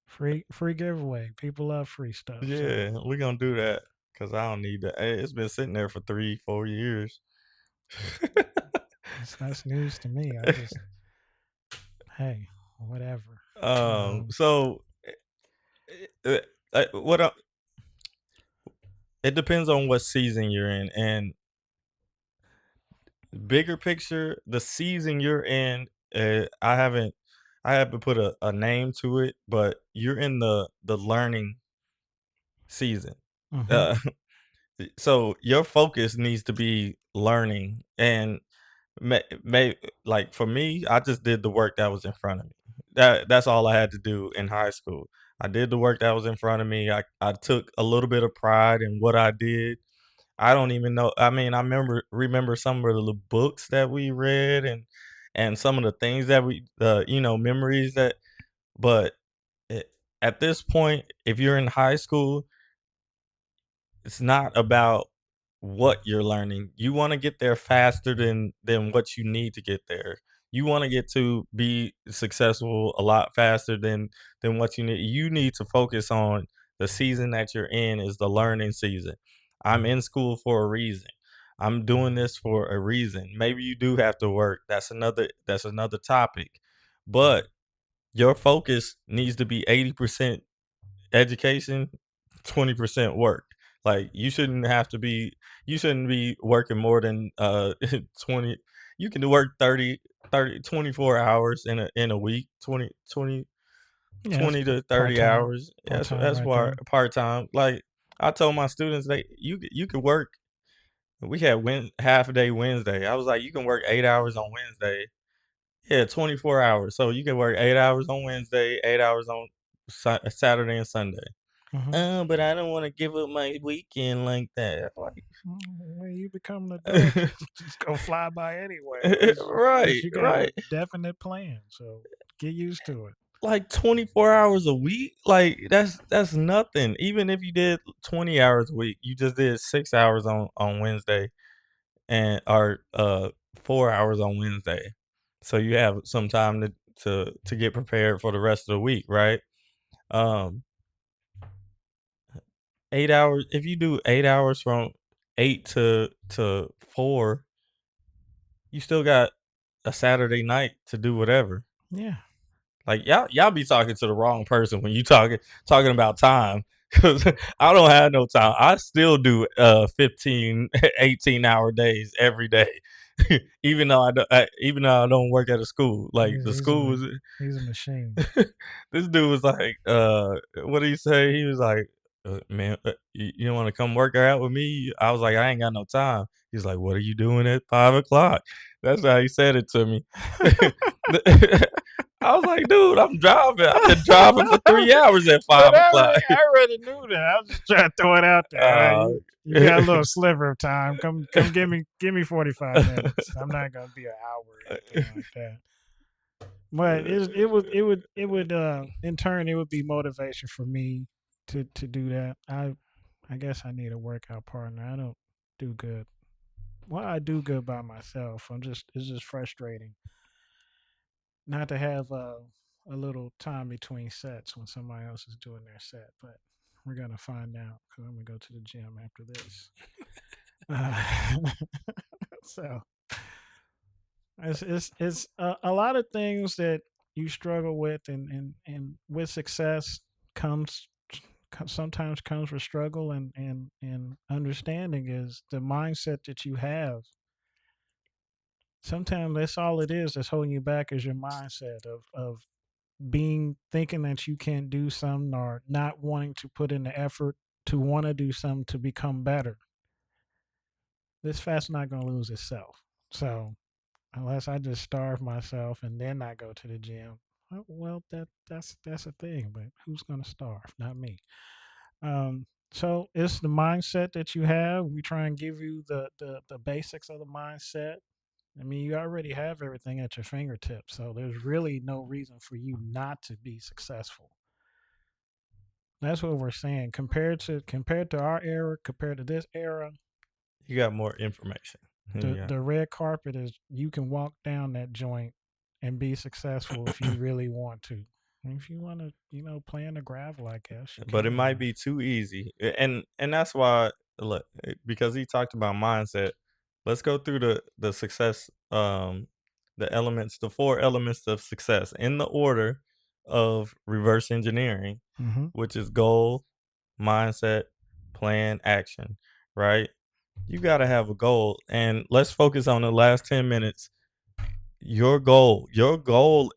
free giveaway. People love free stuff. Yeah, So we're gonna do that because I don't need that. It's been sitting there for 3, 4 years. that's news to me. I just hey, whatever. So uh, what? It depends on what season you're in, and bigger picture, the season you're in. I haven't put a name to it, but you're in the learning season. Mm-hmm. Uh, so your focus needs to be learning, and may like for me, I just did the work that was in front of me. That's all I had to do in high school. I did the work that was in front of me. I took a little bit of pride in what I did. I don't even know. I mean, I remember some of the books that we read and some of the things that memories that. But it, at this point, if you're in high school, it's not about what you're learning. You want to get there faster than what you need to get there. You want to get to be successful a lot faster than what you need. You need to focus on the season that you're in is the learning season. I'm in school for a reason. I'm doing this for a reason. Maybe you do have to work. That's another topic. But your focus needs to be 80% education, 20% work. Like you shouldn't be working more than 20. You can work 24 hours in a week, 20 Yeah, that's to part 30 time. hours. Part time That's right there. part time. Like I told my students, you could work. We had half a day Wednesday. I was like, you can work 8 hours on Wednesday. Yeah, 24 hours. So you can work 8 hours on Wednesday, 8 hours on Saturday and Sunday. Mm-hmm. But I don't want to give up my weekend like that. Like, When you become an adult, it's gonna fly by anyway, unless right, you got a right. definite plan. So get used to it. Like 24 hours a week, like that's nothing. Even if you did 20 hours a week, you just did 6 hours on Wednesday and or 4 hours on Wednesday. So you have some time to get prepared for the rest of the week, right? Um 8 hours, if you do 8 hours from 8 to 4, you still got a Saturday night to do whatever. Yeah. Like y'all be talking to the wrong person when you talking about time, cuz I don't have no time. I still do 15, 18-hour days every day. even though even though I don't work at a school, like the He's a school was. he's a machine. This dude was like, what did he say? He was like, man, you want to come work out with me? I was like, I ain't got no time. He's like, what are you doing at 5 o'clock? That's how he said it to me. I was like, dude, I'm driving. I've been driving for 3 hours at 5 o'clock. I already knew that. I was just trying to throw it out there. You got a little sliver of time. Come give me 45 minutes. I'm not gonna be an hour or anything like that. But it would in turn it would be motivation for me to do that. I guess I need a workout partner. I don't do good. Well, I do good by myself. It's just frustrating not to have a little time between sets when somebody else is doing their set. But we're gonna find out because I'm gonna go to the gym after this. So it's a lot of things that you struggle with, and with success comes sometimes comes with struggle, and understanding is the mindset that you have. Sometimes that's all it is that's holding you back is your mindset of being thinking that you can't do something or not wanting to put in the effort to want to do something to become better. This fat's not going to lose itself. So unless I just starve myself and then I go to the gym, well, that's a thing. But who's going to starve? Not me. So it's the mindset that you have. We try and give you the basics of the mindset. I mean, you already have everything at your fingertips, so there's really no reason for you not to be successful. That's what we're saying. Compared to our era, compared to this era, You got more information. the red carpet is you can walk down that joint and be successful if you really want to. If you want to, play in the gravel, I guess. But it might be too easy, and that's why. Look, because he talked about mindset. Let's go through the success, the elements, the 4 elements of success in the order of reverse engineering, which is goal, mindset, plan, action. Right? You got to have a goal, and let's focus on the last 10 minutes. Your goal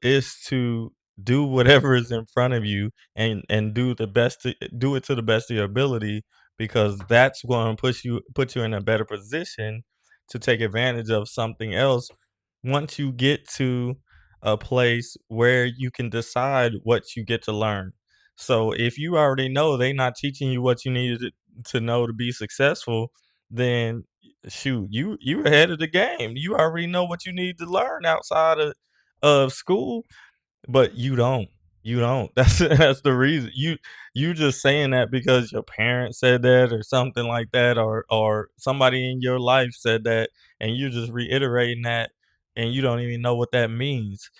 is to do whatever is in front of you, and do do it to the best of your ability, because that's going to put you in a better position to take advantage of something else once you get to a place where you can decide what you get to learn. So if you already know they're not teaching you what you needed to know to be successful, then shoot, you ahead of the game. You already know what you need to learn outside of school, but you don't. You don't. That's the reason. You just saying that because your parents said that or something like that, or somebody in your life said that, and you're just reiterating that, and you don't even know what that means.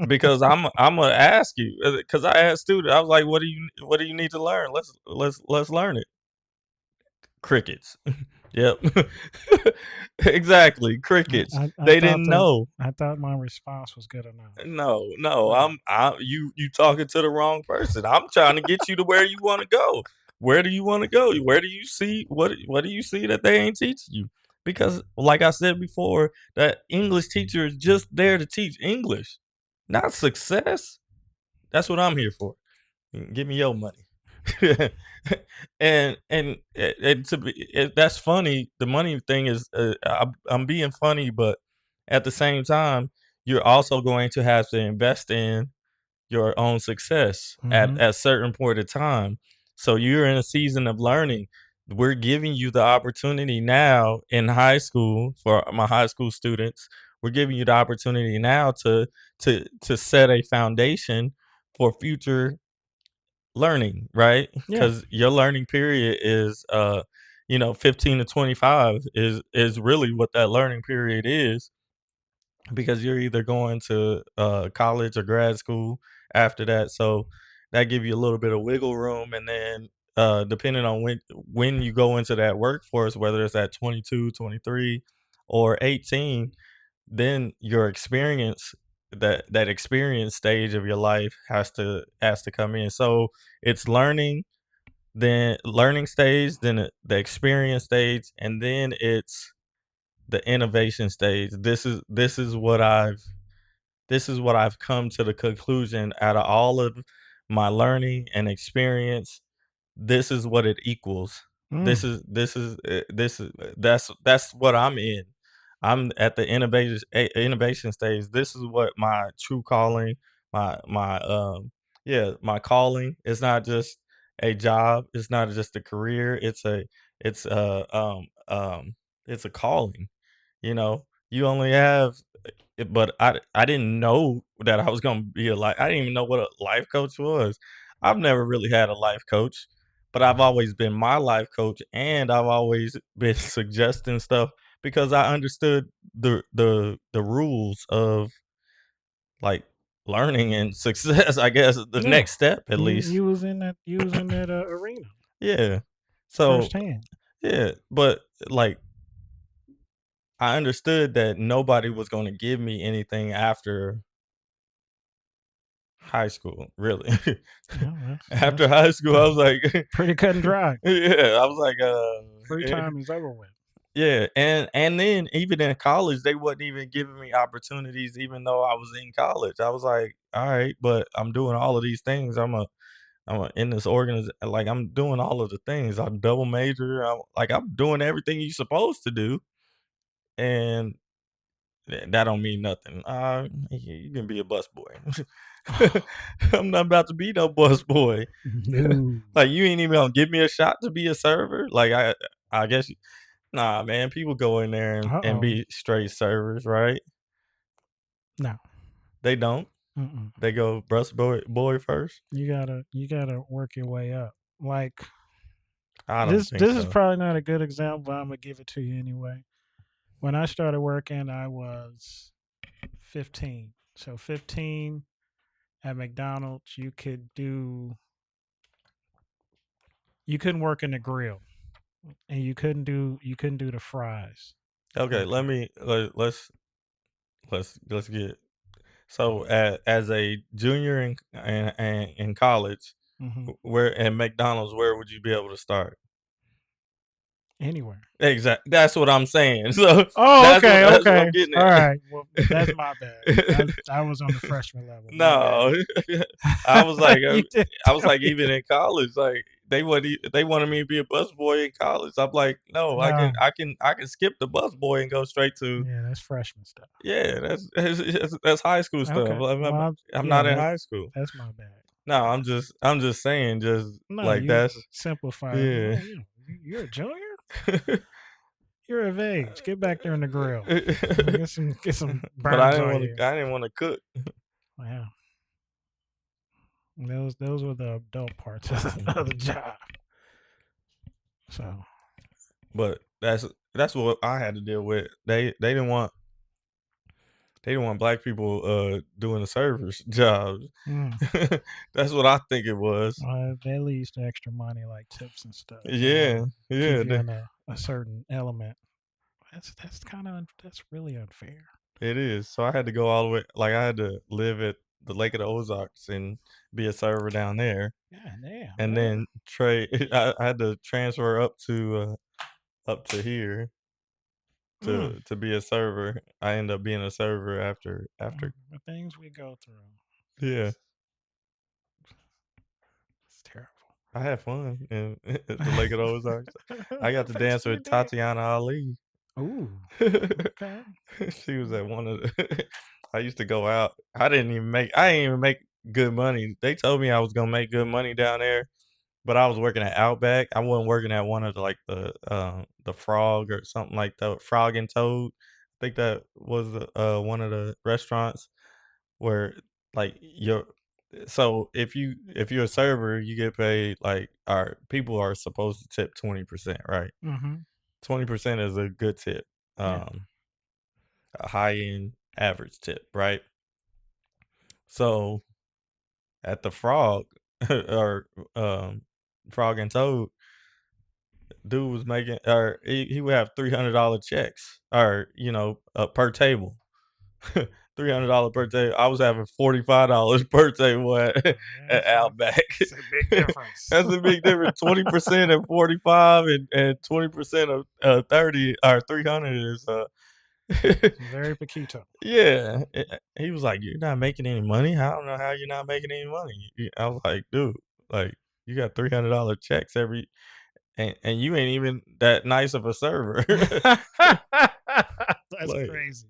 Because I'm gonna ask you, because I asked students, I was like, what do you need to learn? Let's learn it. Crickets. Yep. Exactly, crickets. I They thought didn't know. I thought my response was good enough. No, you talking to the wrong person. I'm trying to get you to where you want to go. Where do you want to go? Where do you see what do you see that they ain't teaching you? Because like I said before, that English teacher is just there to teach English, not success. That's what I'm here for. Give me your money. And to be that's funny. The money thing is, I'm being funny, but at the same time, you're also going to have to invest in your own success at a certain point of time. So you're in a season of learning. We're giving you the opportunity now in high school for my high school students. We're giving you the opportunity now to set a foundation for future learning, right? Yeah. Because your learning period is 15 to 25 is really what that learning period is, because you're either going to college or grad school after that. So that give you a little bit of wiggle room, and then depending on when you go into that workforce, whether it's at 22, 23, or 18, then your experience, that experience stage of your life has to come in. So it's learning stage, then the experience stage, and then it's the innovation stage. This is what I've come to the conclusion out of all of my learning and experience. This is what it equals. Mm. This is that's what I'm in. I'm at the innovation stage. This is what my true calling, my calling. It's not just a job. It's not just a career. It's a it's a calling. You only have but I didn't know that I was gonna be I didn't even know what a life coach was. I've never really had a life coach, but I've always been my life coach, and I've always been suggesting stuff because I understood the rules of, like, learning and success, I guess, the Yeah. next step at You least. you was in that arena Yeah. So, firsthand. yeah, but, like, I understood that nobody was gonna give me anything after high school, really. Yeah, After high school, I was like pretty cut and dry. yeah, I was like, Free time is over with. yeah, and then even in college, they wasn't even giving me opportunities even though I was in college. I was like, "All right, but I'm doing all of these things. In this like, I'm doing all of the things. I'm double major. I'm doing everything you're supposed to do, and that don't mean nothing. You can be a busboy. I'm not about to be no busboy. No. Like, you ain't even gonna give me a shot to be a server? Like, I guess nah, man, people go in there and Uh-oh. be straight servers, right? No. They don't. Mm-mm. They go boy first? You gotta work your way up. Like I don't think this is so. probably not a good example, but I'm gonna give it to you anyway. When I started working, I was 15. So 15 at McDonald's, you couldn't work in the grill, and you couldn't do the fries. Okay, Okay. let's get so as a junior in college, Hmm. where at McDonald's, where would you be able to start? Anywhere. Exactly. That's what I'm saying. So Oh, okay, that's what I'm okay. getting All at. right. Well, that's my bad. I was on the freshman level. My bad. No, I was like, You did I was tell like, me even in college, like they wanted me to be a busboy in college. I'm like, no, no. I can skip the busboy and go straight to Yeah, that's freshman stuff. yeah. That's high school stuff. Okay. Well, I'm yeah, not in high school. that's my bad. No, I'm just saying, just No, like you that's simplify. yeah. Oh, you're a junior. You're of age. Get back there in the grill. Get some But burns on you. I didn't want to cook. Yeah, those were the adult parts of the job. So, But that's what I had to deal with. They didn't want black people doing the servers jobs. mm, That's what I think it was. they leads to extra money like tips and stuff. They want Yeah, to yeah, keep you in a certain element. That's really unfair. it is. So I had to go all the way. Like I had to live at the Lake of the Ozarks and be a server down there, Yeah, damn, and man. then trade. I had to transfer up to here Mm, to be a server. I ended up being a server after. the things we go through. Yeah, It's, it's terrible. I had fun in the Lake of the Ozarks. I got to That's dance what you with did. Tatiana Ali. Ooh, okay. She was at one of the I used to go out. I didn't even make good money. They told me I was gonna make good money down there, but I was working at Outback. I wasn't working at one of the Frog or something like that. Frog and Toad. I think that was one of the restaurants where like your so if you're a server, you get paid like our people are supposed to tip 20%, right? Mm-hmm. 20% is a good tip. Yeah. Um a high end average tip, right? So at the Frog or Frog and Toad, dude was making or he would have $300 checks or per table. $300 birthday. I was having $45 birthday boy Yeah, at Outback. it's a big difference. That's a big difference. 20% of 45 and 20% of 30 or 300 is Very Paquito. yeah. He was like, "You're not making any money? I don't know how you're not making any money." I was like, "Dude, like you got $300 checks every and you ain't even that nice of a server." That's Like crazy.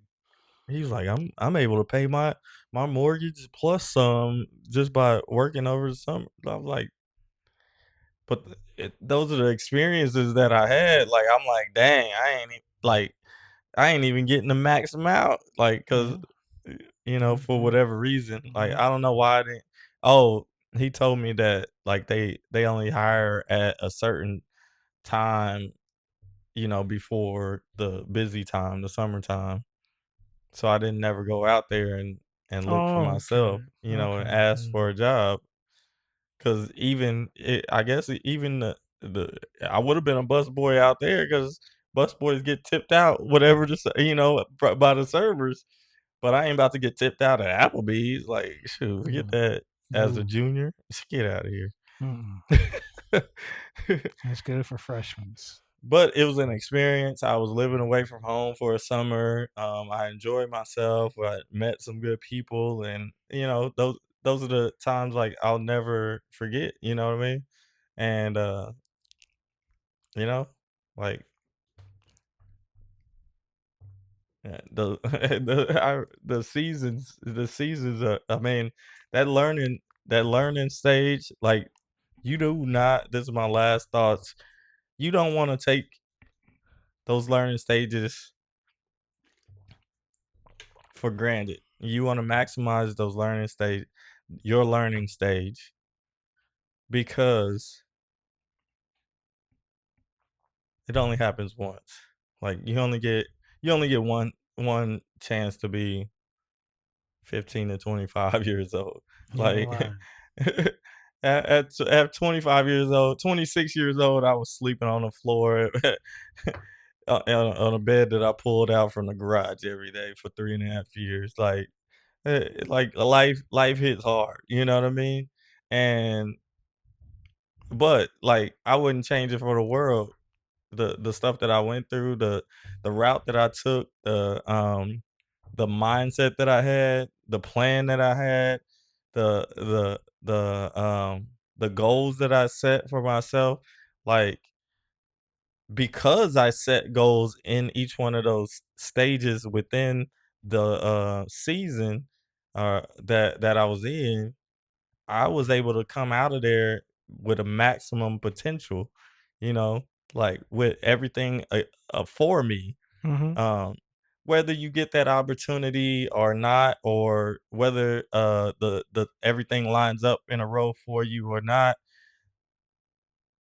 he was like, I'm able to pay my mortgage plus some just by working over the summer." I was like, but those are the experiences that I had. Like I'm like, dang, I ain't even getting to max them out. Like, cause for whatever reason, like I don't know why I didn't. Oh, he told me that like they only hire at a certain time, before the busy time, the summertime. So I didn't never go out there and look for Oh, okay. myself, and Okay. ask for a job. Cause I guess even the I would have been a busboy out there because busboys get tipped out whatever by the servers, but I ain't about to get tipped out at Applebee's. Like, shoot, forget that. As a No. junior, just get out of here. Mm-mm. That's good for freshmen. But it was an experience. I was living away from home for a summer. I enjoyed myself. I met some good people, and those are the times like I'll never forget. You know what I mean? And you know, like the the seasons. I mean, that learning stage. Like you do not. This is my last thoughts. You don't want to take those learning stages for granted. You want to maximize those your learning stage, because it only happens once. Like you only get one chance to be 15 to 25 years old. You ain't Like lying. at 25 years old, 26 years old, I was sleeping on the floor on a bed that I pulled out from the garage every day for 3.5 years. Like life hits hard, you know what I mean? And but like I wouldn't change it for the world. The stuff that I went through, the route that I took, the mindset that I had, the plan that I had, the goals that I set for myself, like because I set goals in each one of those stages within the season that I was in, I was able to come out of there with a maximum potential, you know, like with everything for me. Mm-hmm. Um, whether you get that opportunity or not, or whether the everything lines up in a row for you or not,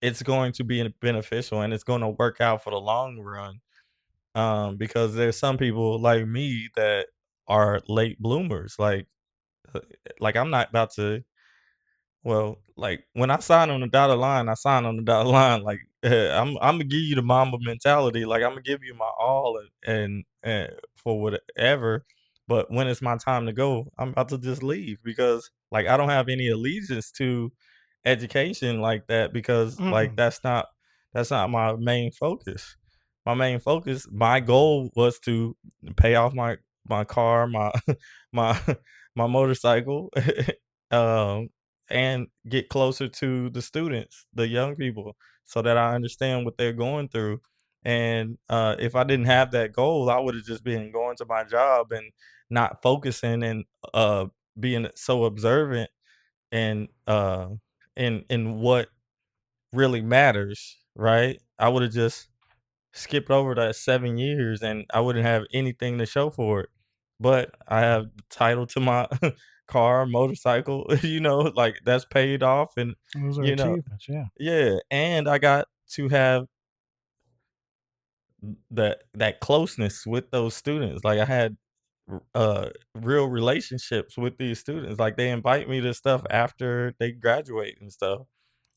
it's going to be beneficial and it's going to work out for the long run. Because there's some people like me that are late bloomers. Uh, like I'm not about to. Well, like when I sign on the dotted line, I sign on the dotted line. Like I'm gonna give you the Mamba mentality. Like I'm gonna give you my all and for whatever. But when it's my time to go, I'm about to just leave because like I don't have any allegiance to education like that because like Mm-mm. that's not my main focus. My main focus, my goal was to pay off my car, my my my motorcycle, um, and get closer to the students, the young people, so that I understand what they're going through. And if I didn't have that goal, I would have just been going to my job and not focusing and being so observant and in what really matters, right? I would have just skipped over that 7 years and I wouldn't have anything to show for it. But I have the title to my car, motorcycle, like that's paid off and Those are you know, achievements. Yeah. yeah, and I got to have that closeness with those students. Like I had real relationships with these students. Like they invite me to stuff after they graduate and stuff.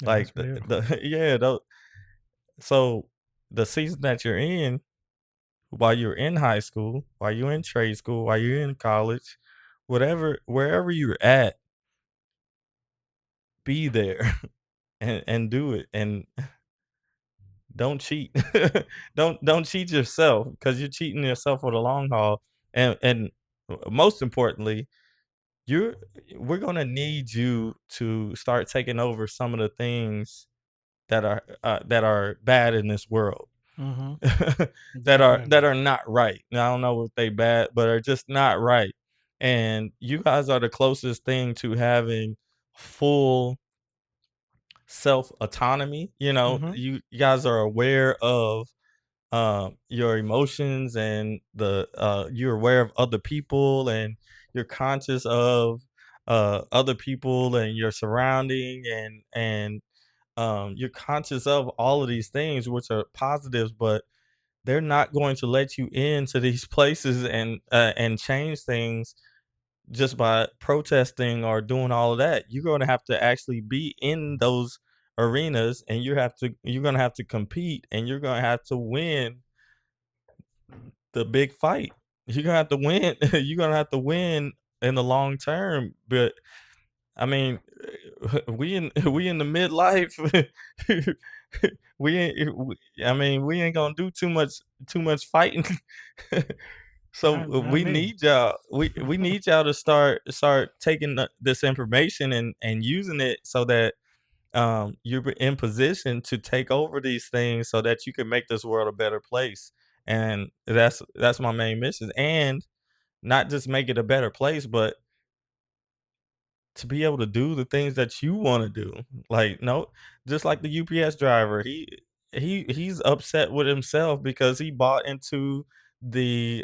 Yeah, that's Like beautiful. the yeah, so the season that you're in, while you're in high school, while you're in trade school, while you're in college, wherever you're at, be there and do it, and don't cheat. Don't cheat yourself, because you're cheating yourself for the long haul. And most importantly, you're we're gonna need you to start taking over some of the things that are bad in this world. Mm-hmm. that Definitely. are not right. Now, I don't know if they bad, but are just not right. And you guys are the closest thing to having full self autonomy. Mm-hmm. You guys are aware of your emotions, and you're aware of other people, and you're conscious of other people and your surrounding, and you're conscious of all of these things, which are positives, but they're not going to let you into these places and change things just by protesting or doing all of that. You're going to have to actually be in those arenas, and you're going to have to compete, and you're going to have to win the big fight. You're gonna have to win. You're gonna have to win in the long term. But I mean, we in the midlife. I mean, we ain't gonna do too much fighting. So Not we me. need y'all. We need y'all to start taking this information and using it, so that you're in position to take over these things, so that you can make this world a better place. And that's my main mission. And not just make it a better place, but to be able to do the things that you want to do. Like, no, just like the UPS driver, he's upset with himself because he bought into the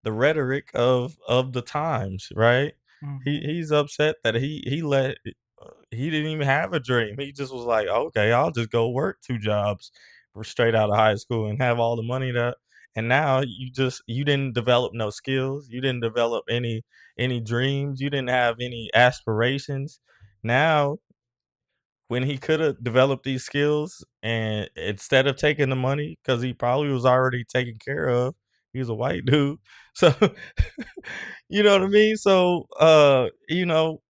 rhetoric of the times, right? Mm-hmm. He's upset that he didn't even have a dream. He just was like, okay, I'll just go work 2 jobs for straight out of high school and have all the money that. And now you didn't develop no skills. You didn't develop any dreams. You didn't have any aspirations. Now, when he could have developed these skills, and instead of taking the money, because he probably was already taken care of, he was a white dude. So you know what I mean? So How's it going?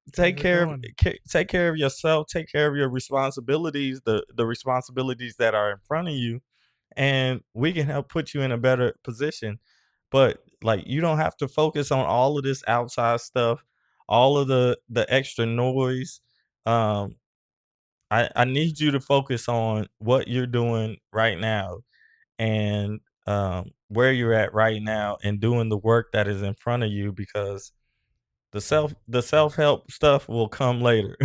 take care of yourself, take care of your responsibilities, the responsibilities that are in front of you, and we can help put you in a better position. But like, you don't have to focus on all of this outside stuff, all of the extra noise. Um, I need you to focus on what you're doing right now, and where you're at right now, and doing the work that is in front of you, because the self-help stuff will come later.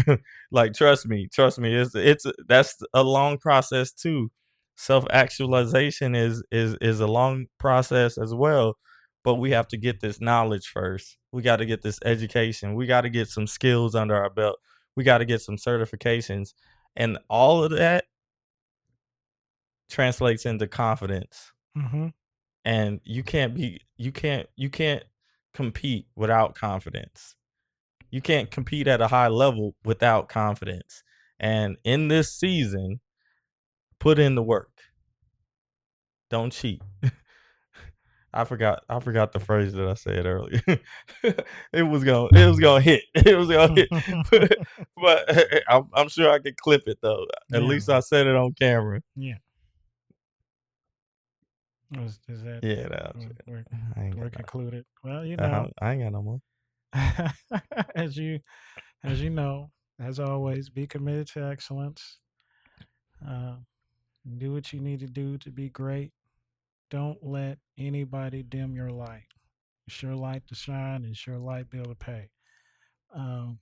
Like, trust me, that's a long process too. Self-actualization is a long process as well, but we have to get this knowledge first. We got to get this education. We got to get some skills under our belt. We got to get some certifications, and all of that translates into confidence. Mm-hmm. And you can't compete without confidence. You can't compete at a high level without confidence. And in this season, put in the work. Don't cheat. I forgot the phrase that I said earlier. It was gonna hit. It was gonna hit. But I'm sure I can clip it though. At Yeah. least I said it on camera. Yeah. Is that Yeah, that was it. we're I ain't we're got no. concluded? Well, I ain't got no more. as you as you know, as always, be committed to excellence. Uh, do what you need to do to be great. Don't let anybody dim your light. It's your light to shine. It's your light bill to pay. Um,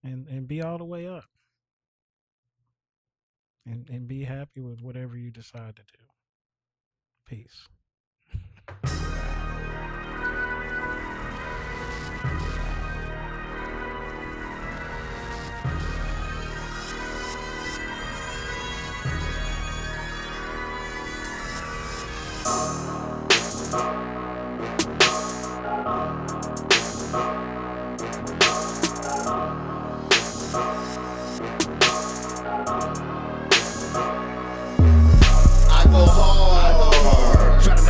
and be all the way up. And be happy with whatever you decide to do. Peace. I go hard.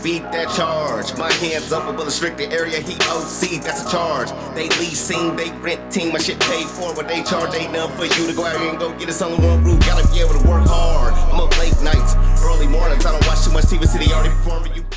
beat that charge. My hands up above the restricted area, he OC, that's a charge. They leasing, they renting, my shit paid for. What they charge ain't nothing for you to go out here and go get it. It's only one rule, gotta be able to work hard. I'm up late nights, early mornings, I don't watch too much TV, see they already performing you.